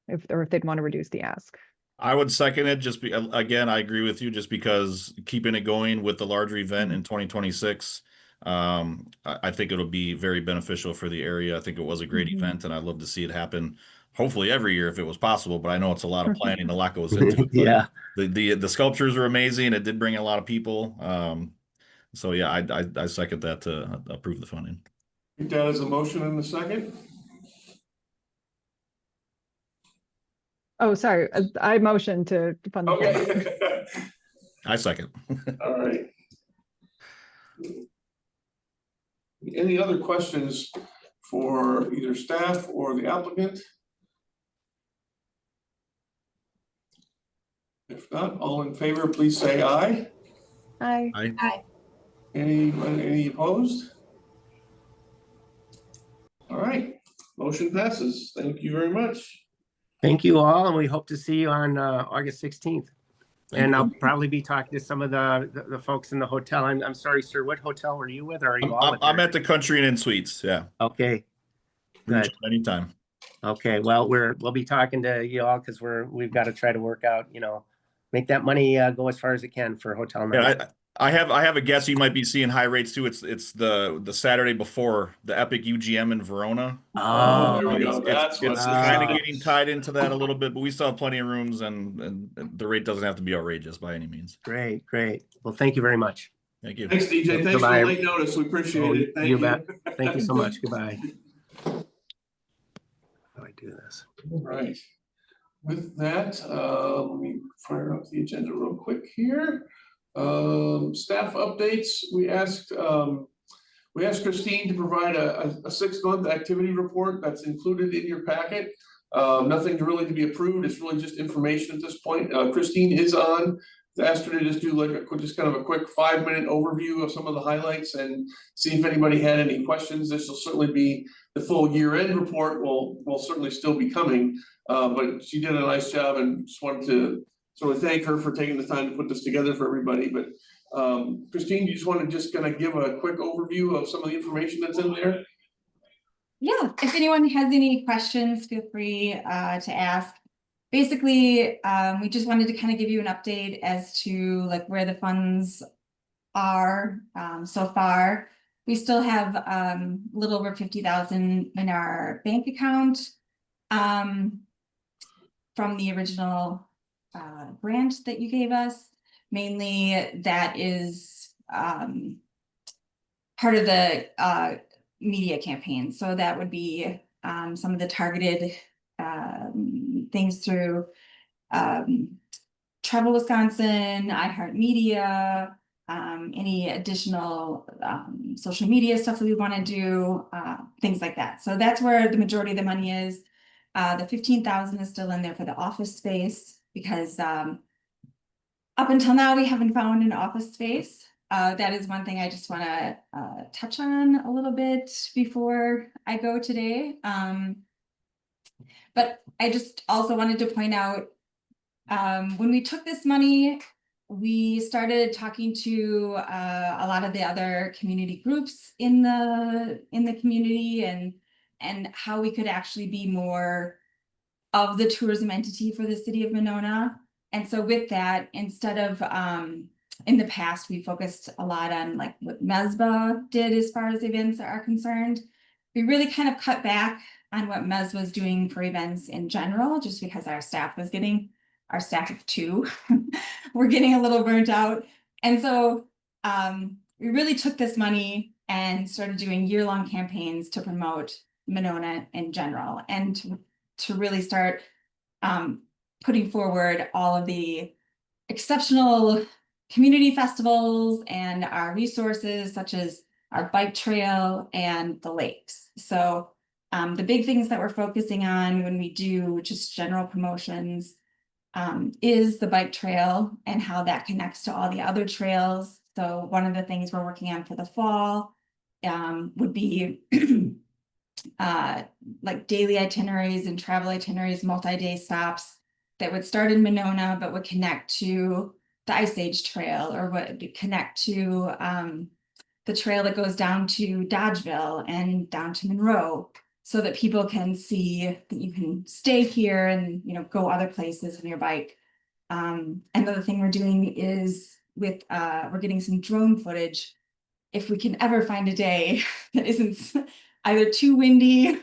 if they'd want to reduce the ask. I would second it. Again, I agree with you, just because keeping it going with the larger event in 2026, I think it'll be very beneficial for the area. I think it was a great event, and I'd love to see it happen hopefully every year if it was possible, but I know it's a lot of planning, a lot goes into it. Yeah. The sculptures are amazing. It did bring in a lot of people. So yeah, I second that to approve the funding. Take that as a motion in a second. Oh, sorry. I motion to fund the full amount. Okay. I second. All right. Any other questions for either staff or the applicant? If not, all in favor, please say aye. Aye. Aye. Any opposed? All right, motion passes. Thank you very much. Thank you all, and we hope to see you on August 16th. And I'll probably be talking to some of the folks in the hotel. I'm sorry, sir. What hotel were you with? Or are you all? I'm at the Country Inn and Suites. Yeah. Okay. Good. Anytime. Okay. Well, we'll be talking to you all because we've got to try to work out, make that money go as far as it can for hotel night. Yeah, I have a guess you might be seeing high rates too. It's the Saturday before the Epic UGM in Verona. Oh, there we go. It's That's what it's it is. kind of getting tied into that a little bit, but we still have plenty of rooms, and the rate doesn't have to be outrageous by any means. Great, great. Well, thank you very much. Thank you. Thanks, DJ. Thanks for Goodbye. the late notice. We appreciate Oh, it. Thank you you. bet. Thank you so much. Goodbye. How do I do this? Right. With that, let me fire up the agenda real quick here. Staff updates. We asked Christine to provide a 6-month activity report that's included in your packet. Nothing really to be approved. It's really just information at this point. Christine is on. Asked her to just do like just kind of a quick 5-minute overview of some of the highlights and see if anybody had any questions. This will certainly be the full year-end report will certainly still be coming. But she did a nice job, and just wanted to sort of thank her for taking the time to put this together for everybody. But Christine, you just want to just kind of give a quick overview of some of the information that's in there? Yeah, if anyone has any questions, feel free to ask. Basically, we just wanted to kind of give you an update as to like where the funds are so far. We still have a little over 50,000 in our bank account from the original grant that you gave us. Mainly that is part of the media campaign. So that would be some of the targeted things through Travel Wisconsin, iHeartMedia, any additional social media stuff that we want to do, things like that. So that's where the majority of the money is. The 15,000 is still in there for the office space because up until now we haven't found an office space. That is one thing I just want to touch on a little bit before I go today. But I just also wanted to point out, when we took this money, we started talking to a lot of the other community groups in the community and how we could actually be more of the tourism entity for the city of Monona. And so with that, instead of in the past, we focused a lot on like what MESBA did as far as events are concerned. We really kind of cut back on what MESBA was doing for events in general, just because our staff of 2, we're getting a little burnt out. And so we really took this money and started doing year-long campaigns to promote Monona in general and to really start putting forward all of the exceptional community festivals and our resources, such as our bike trail and the lakes. So the big things that we're focusing on when we do just general promotions is the bike trail and how that connects to all the other trails. So one of the things we're working on for the fall would be like daily itineraries and travel itineraries, multi-day stops that would start in Monona, but would connect to the Ice Age Trail, or would connect to the trail that goes down to Dodgeville and down to Monroe, so that people can see that you can stay here and, you know, go other places on your bike. Another thing we're doing is with we're getting some drone footage. If we can ever find a day that isn't either too windy,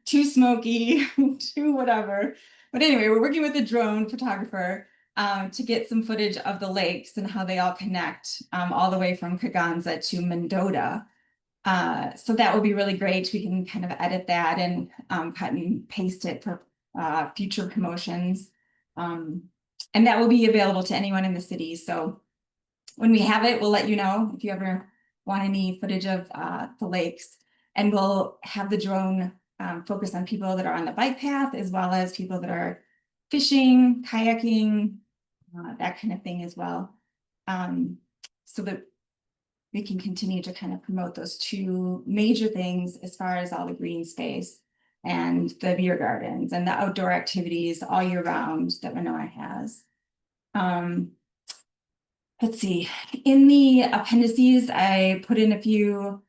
too smoky, too whatever. But anyway, we're working with a drone photographer to get some footage of the lakes and how they all connect all the way from Kaganza to Mendota. So that will be really great. We can kind of edit that and cut and paste it for future promotions. And that will be available to anyone in the city. So when we have it, we'll let you know if you ever want any footage of the lakes. And we'll have the drone focus on people that are on the bike path, as well as people that are fishing, kayaking, that kind of thing as well. So that we can continue to kind of promote those two major things as far as all the green space and the beer gardens and the outdoor activities all year round that Monona has. Let's see, in the appendices, I put in a few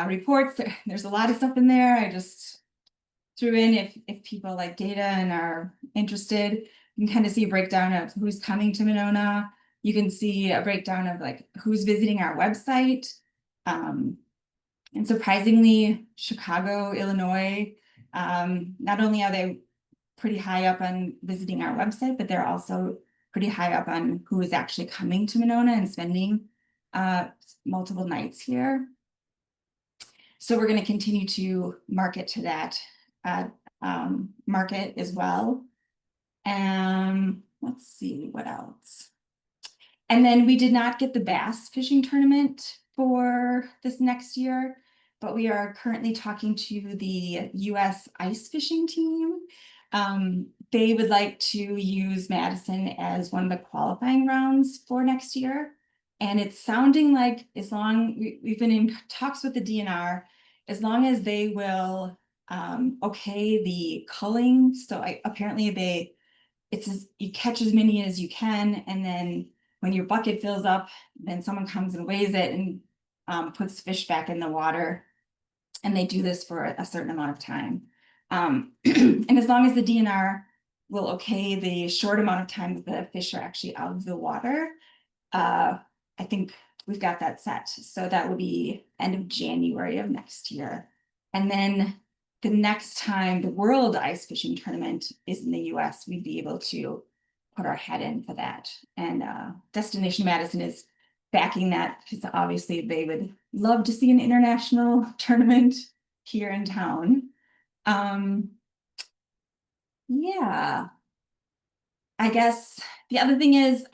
reports. There's a lot of stuff in there. I just threw in if people like data and are interested. You can kind of see a breakdown of who's coming to Monona. You can see a breakdown of like who's visiting our website. And surprisingly, Chicago, Illinois, not only are they pretty high up on visiting our website, but they're also pretty high up on who is actually coming to Monona and spending multiple nights here. So we're going to continue to market to that market as well. And let's see what else. And then we did not get the bass fishing tournament for this next year, but we are currently talking to the US ice fishing team. They would like to use Madison as one of the qualifying rounds for next year. And it's sounding like we've been in talks with the DNR, as long as they will okay the culling. So apparently you catch as many as you can, and then when your bucket fills up, then someone comes and weighs it and puts fish back in the water. And they do this for a certain amount of time. And as long as the DNR will okay the short amount of time that the fish are actually out of the water, I think we've got that set. So that will be end of January of next year. And then the next time the World Ice Fishing Tournament is in the US, we'd be able to put our head in for that. And Destination Madison is backing that, because obviously they would love to see an international tournament here in town. Yeah, I guess the other thing is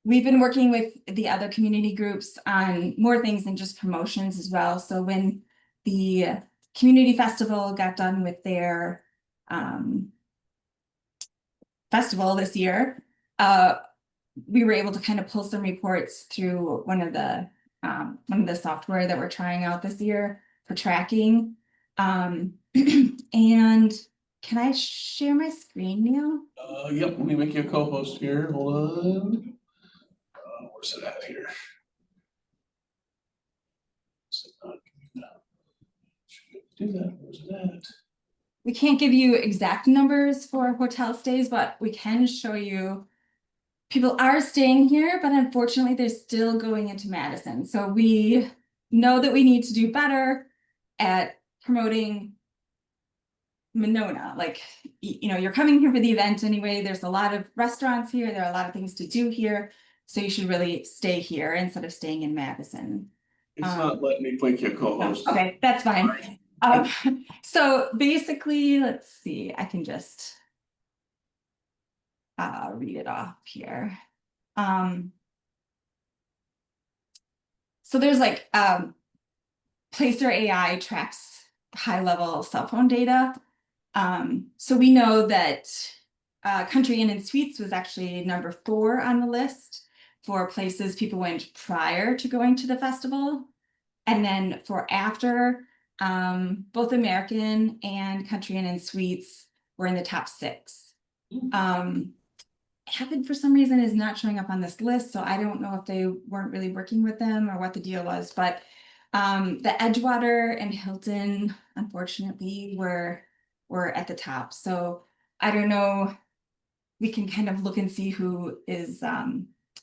we've been working with the other community groups on more things than just promotions as well. So when the community festival got done with their festival this year, we were able to kind of pull some reports through one of the software that we're trying out this year for tracking. And can I share my screen, Neil? Yep, let me make you a co-host here. Hold on. Where's it at here? Do that. Where's it at? We can't give you exact numbers for hotel stays, but we can show you people are staying here, but unfortunately they're still going into Madison. So we know that we need to do better at promoting Monona. Like, you're coming here for the event anyway. There's a lot of restaurants here. There are a lot of things to do here. So you should really stay here instead of staying in Madison. It's not letting me make you a co-host. Okay, that's fine. So basically, let's see, I can just read it off here. So there's like Placer AI tracks high level cell phone data. So we know that Country Inn and Suites was actually number 4 on the list for places people went prior to going to the festival. And then for after, both American and Country Inn and Suites were in the top 6. Avid for some reason is not showing up on this list, so I don't know if they weren't really working with them or what the deal was, but the Edgewater and Hilton, unfortunately, were at the top. So I don't know, we can kind of look and see who is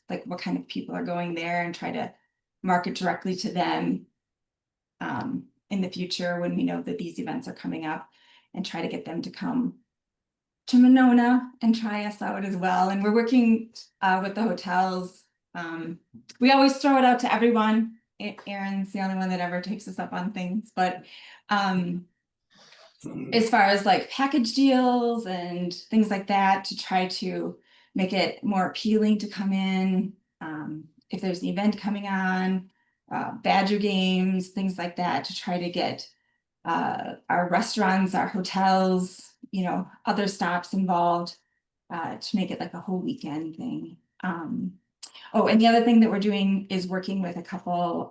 like what kind of people are going there and try to market directly to them in the future when we know that these events are coming up, and try to get them to come to Monona and try us out as well. And we're working with the hotels. We always throw it out to everyone. Aaron's the only one that ever takes us up on things, but as far as like package deals and things like that, to try to make it more appealing to come in, if there's an event coming on, Badger games, things like that, to try to get our restaurants, our hotels, other stops involved, to make it like a whole weekend thing. Oh, and the other thing that we're doing is working with a couple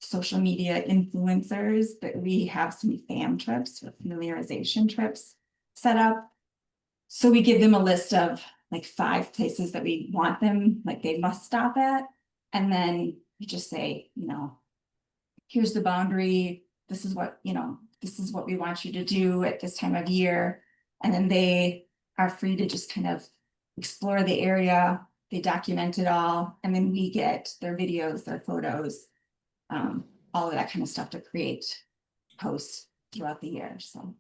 social media influencers that we have some fam trips or familiarization trips set up. So we give them a list of like 5 places that we want them, like they must stop at. And then we just say, here's the boundary. This is what we want you to do at this time of year. And then they are free to just kind of explore the area. They document it all, and then we get their videos, their photos, all of that kind of stuff to create posts throughout the year, so.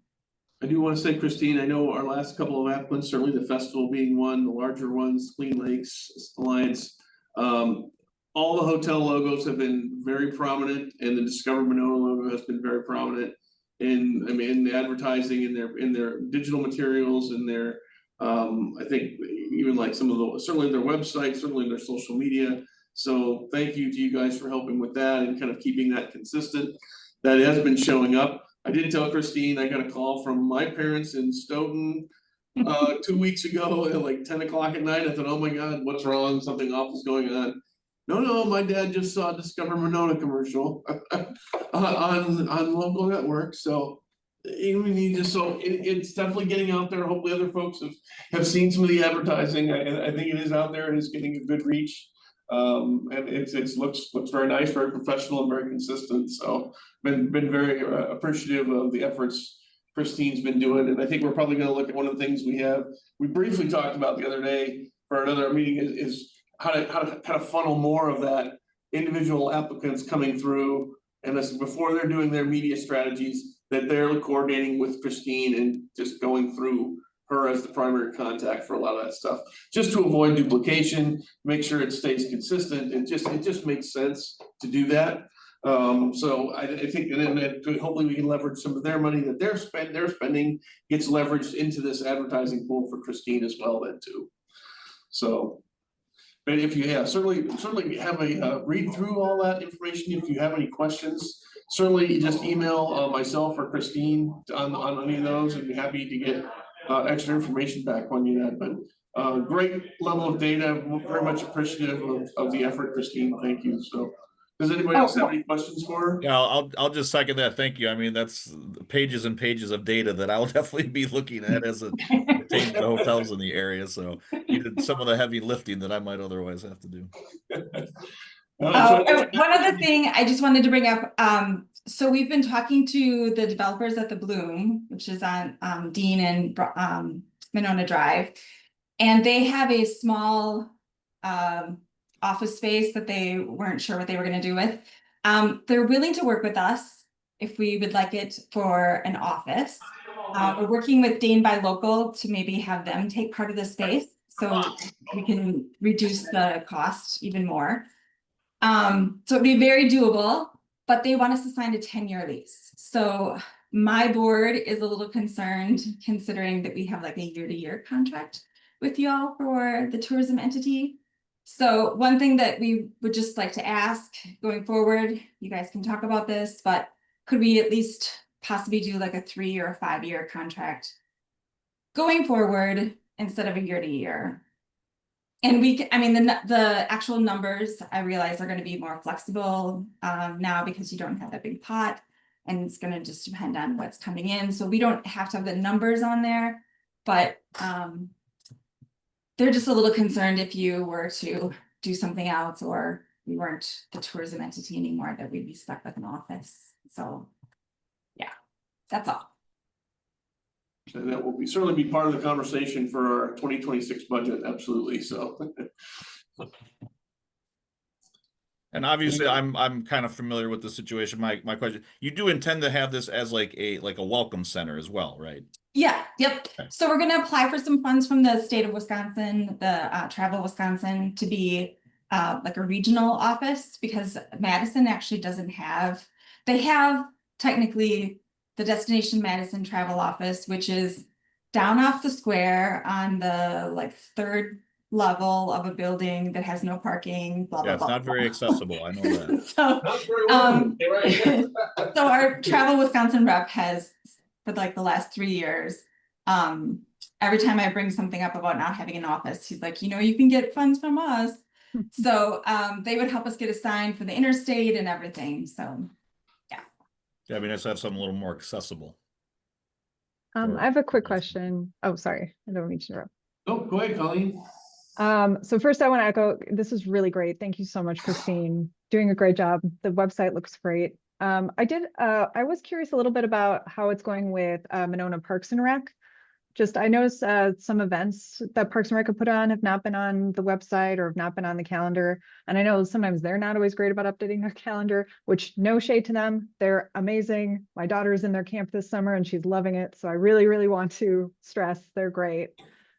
I do want to say, Christine, I know our last couple of applicants, certainly the festival being one, the larger ones, Clean Lakes Alliance. All the hotel logos have been very prominent, and the Discover Monona logo has been very prominent in the advertising, in their digital materials, and their I think even like some of the, certainly their website, certainly their social media. So thank you to you guys for helping with that and kind of keeping that consistent. That has been showing up. I did tell Christine, I got a call from my parents in Stoughton 2 weeks ago at like 10 o'clock at night. I thought, oh my God, what's wrong? Something awful's going on. No, my dad just saw a Discover Monona commercial on local network. So it's definitely getting out there. Hopefully other folks have seen some of the advertising. I think it is out there and it's getting a good reach. And it looks very nice, very professional, and very consistent. So been very appreciative of the efforts Christine's been doing. And I think we're probably going to look at one of the things we briefly talked about the other day for another meeting is how to kind of funnel more of that individual applicants coming through. And this before they're doing their media strategies, that they're coordinating with Christine and just going through her as the primary contact for a lot of that stuff, just to avoid duplication, make sure it stays consistent. It just makes sense to do that. So I think, and then hopefully we can leverage some of their money that they're spending gets leveraged into this advertising pool for Christine as well then too. So, but if you certainly have a read through all that information. If you have any questions, certainly just email myself or Christine on any of those. I'd be happy to get extra information back on you that, but great level of data, very much appreciative of the effort, Christine, thank you. So does anybody else have any questions for her? Yeah, I'll just second that. Thank you. I mean, that's pages and pages of data that I'll definitely be looking at as it pertains to hotels in the area. So you did some of the heavy lifting that I might otherwise have to do. One other thing I just wanted to bring up, so we've been talking to the developers at the Bloom, which is on Dean and Monona Drive, and they have a small office space that they weren't sure what they were going to do with. They're willing to work with us if we would like it for an office. We're working with Dane by Local to maybe have them take part of the space so we can reduce the cost even more. So it'd be very doable, but they want us to sign a 10-year lease. So my board is a little concerned considering that we have like a year-to-year contract with y'all for the tourism entity. So one thing that we would just like to ask going forward, you guys can talk about this, but could we at least possibly do like a 3 or 5 year contract going forward instead of a year-to-year? And the actual numbers I realize are going to be more flexible now because you don't have that big pot, and it's going to just depend on what's coming in. So we don't have to have the numbers on there, but they're just a little concerned if you were to do something else or we weren't the tourism entity anymore, that we'd be stuck with an office. So yeah, that's all. And that will certainly be part of the conversation for our 2026 budget, absolutely, so. And obviously I'm kind of familiar with the situation. My question, you do intend to have this as like a welcome center as well, right? Yeah, yep. Okay. So we're gonna apply for some funds from the state of Wisconsin, the Travel Wisconsin, to be like a regional office, because Madison actually doesn't have, they have technically the Destination Madison Travel Office, which is down off the square on the like 3rd level of a building that has no parking, blah, blah, Yeah, it's blah. not very accessible. I know that. So, Not very well, right. so our Travel Wisconsin rep has, for like the last 3 years, every time I bring something up about not having an office, he's like, you can get funds from us. So they would help us get a sign for the interstate and everything. So Yeah, I mean, let's have something a little more accessible. I have a quick question. Oh, sorry, I don't mean to interrupt. Oh, go ahead, Colleen. So first I want to echo, this is really great. Thank you so much, Christine. Doing a great job. The website looks great. I was curious a little bit about how it's going with Monona Parks and Rec. Just, I noticed some events that Parks and Rec have put on have not been on the website or have not been on the calendar. And I know sometimes they're not always great about updating their calendar, which no shade to them. They're amazing. My daughter is in their camp this summer and she's loving it. So I really, really want to stress they're great.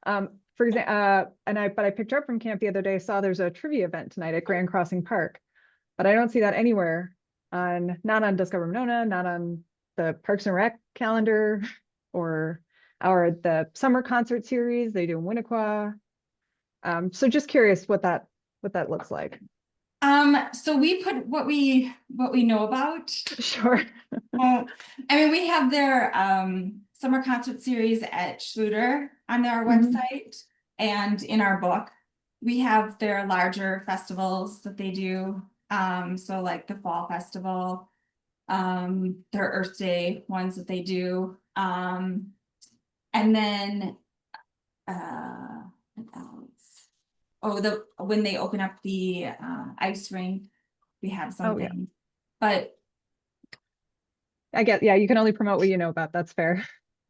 For example, but I picked her up from camp the other day, saw there's a trivia event tonight at Grand Crossing Park, but I don't see that anywhere not on Discover Monona, not on the Parks and Rec calendar or the summer concert series they do in Winnequa. So just curious what that looks like. So we put what we know about. Sure. I mean, we have their summer concert series at Schluter on our website and in our book. We have their larger festivals that they do. So like the Fall Festival, their Earth Day ones that they do. And then what else? Oh, when they open up the ice rink, we have something. yeah. But I get, yeah, you can only promote what you know about. That's fair.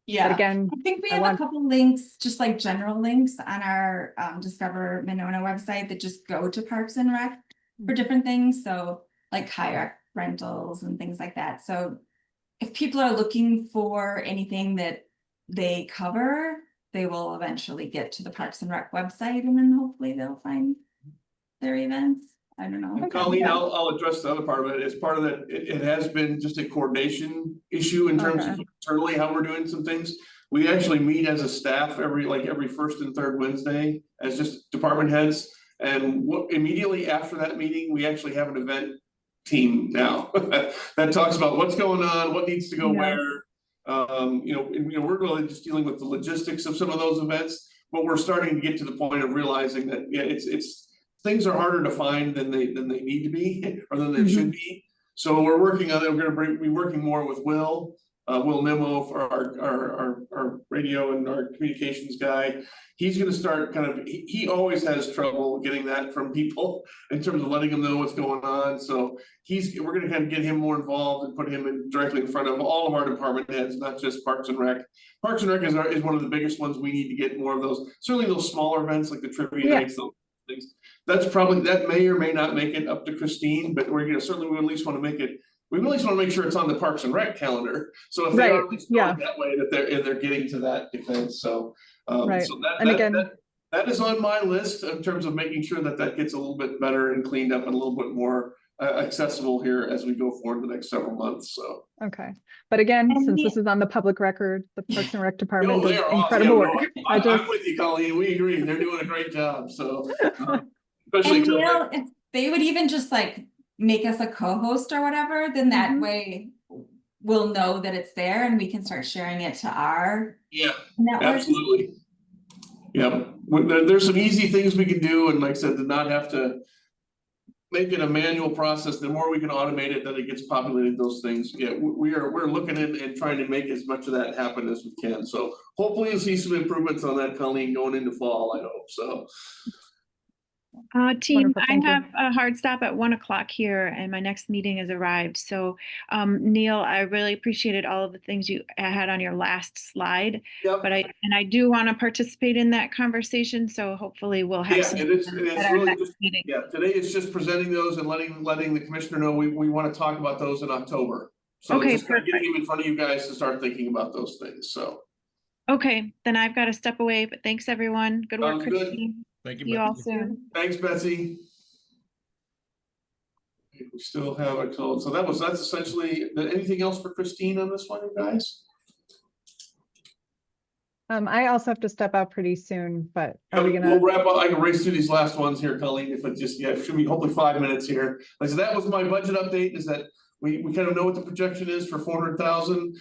yeah, But again, I think we I have want- a couple links, just like general links on our Discover Monona website that just go to Parks and Rec for different things. So like kayak rentals and things like that. So if people are looking for anything that they cover, they will eventually get to the Parks and Rec website and then hopefully they'll find their events. I don't know. And Colleen, I'll address the other part of it. As part of that, it has been just a coordination issue in terms of internally how we're doing some things. We actually meet as a staff every first and third Wednesday as just department heads. And immediately after that meeting, we actually have an event team now that talks about what's going on, what needs to go where. We're really just dealing with the logistics of some of those events, but we're starting to get to the point of realizing that it's things are harder to find than they need to be or than they should be. So we're working on it. We're going to be working more with Will Nimmo for our radio and our communications guy. He's going to start he always has trouble getting that from people in terms of letting them know what's going on. So we're going to kind of get him more involved and put him directly in front of all of our department heads, not just Parks and Rec. Parks and Rec is one of the biggest ones. We need to get more of those, certainly those smaller events like the trivia nights, those things. That may or may not make it up to Christine, but we're certainly we at least want to make it. We at least want to make sure it's on the Parks and Rec calendar. So if they are at least going that way, that they're getting to that event. So, so that is on my list in terms of making sure that gets a little bit better and cleaned up and a little bit more accessible here as we go forward the next several months. So okay, but again, since this is on the public record, the Parks and Rec department does incredible work. I'm with you, Colleen. We agree. They're doing a great job. So, especially Neil, if they would even just like make us a co-host or whatever, then that way we'll know that it's there and we can start sharing it to our network. Absolutely. Yeah, there's some easy things we can do, and like I said, to not have to make it a manual process. The more we can automate it, then it gets populated. Those things. Yeah, we're looking at and trying to make as much of that happen as we can. So hopefully you'll see some improvements on that, Colleen, going into fall. I hope so. Team, I have a hard stop at 1 o'clock here and my next meeting has arrived. So Neil, I really appreciated all of the things you had on your last slide, but I do want to participate in that conversation. So hopefully we'll have some it's really just, today it's just presenting those and letting the commissioner know we want to talk about those in October. So just kind of getting them in front of you guys to start thinking about those things. So. Okay, then I've got to step away, but thanks everyone. Good work, Christine. Thank you. See you all soon. Thanks, Betsy. We still have a code. So that's essentially anything else for Christine on this one, guys? I also have to step out pretty soon, but are we gonna? We'll wrap up. I can race through these last ones here, Colleen. If it just it should be hopefully 5 minutes here. Like so that was my budget update. Is that we kind of know what the projection is for 400,000.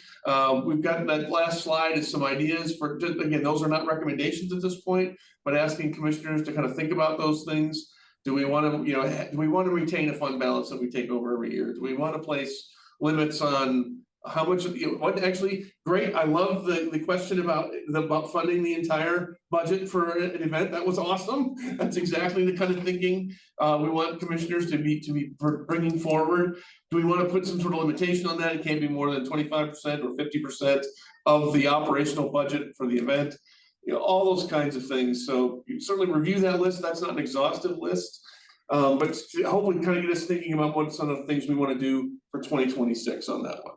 We've gotten that last slide is some ideas for, again, those are not recommendations at this point, but asking commissioners to kind of think about those things. Do we want to, do we want to retain a fund balance that we take over every year? Do we want to place limits on how much, what actually, great, I love the question about funding the entire budget for an event, that was awesome. That's exactly the kind of thinking we want commissioners to be bringing forward. Do we want to put some sort of limitation on that? It can't be more than 25% or 50% of the operational budget for the event. All those kinds of things. So you certainly review that list. That's not an exhaustive list. But hopefully kind of get us thinking about what some of the things we want to do for 2026 on that one.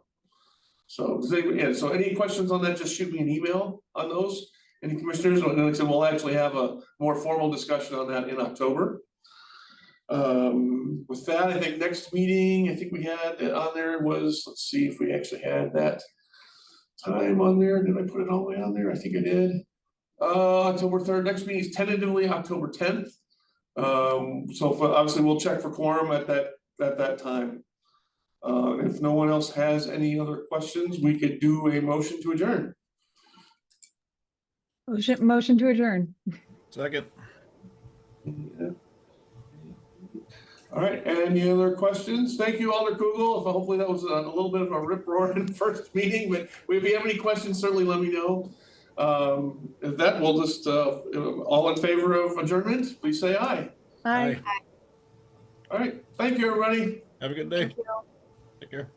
So, so any questions on that, just shoot me an email on those. Any commissioners, and like I said, we'll actually have a more formal discussion on that in October. With that, I think next meeting, I think we had on there was, let's see if we actually had that time on there. Did I put it all the way on there? I think I did. October 3rd, next meeting is tentatively October 10th. So obviously we'll check for quorum at that time. If no one else has any other questions, we could do a motion to adjourn. Motion to adjourn. Second. Yeah. All right, any other questions? Thank you, Alder Kugel. Hopefully that was a little bit of a rip roaring first meeting, but if you have any questions, certainly let me know. If that, we'll just, all in favor of adjournment, please say aye. Aye. All right, thank you, everybody. Have a good day. Take care.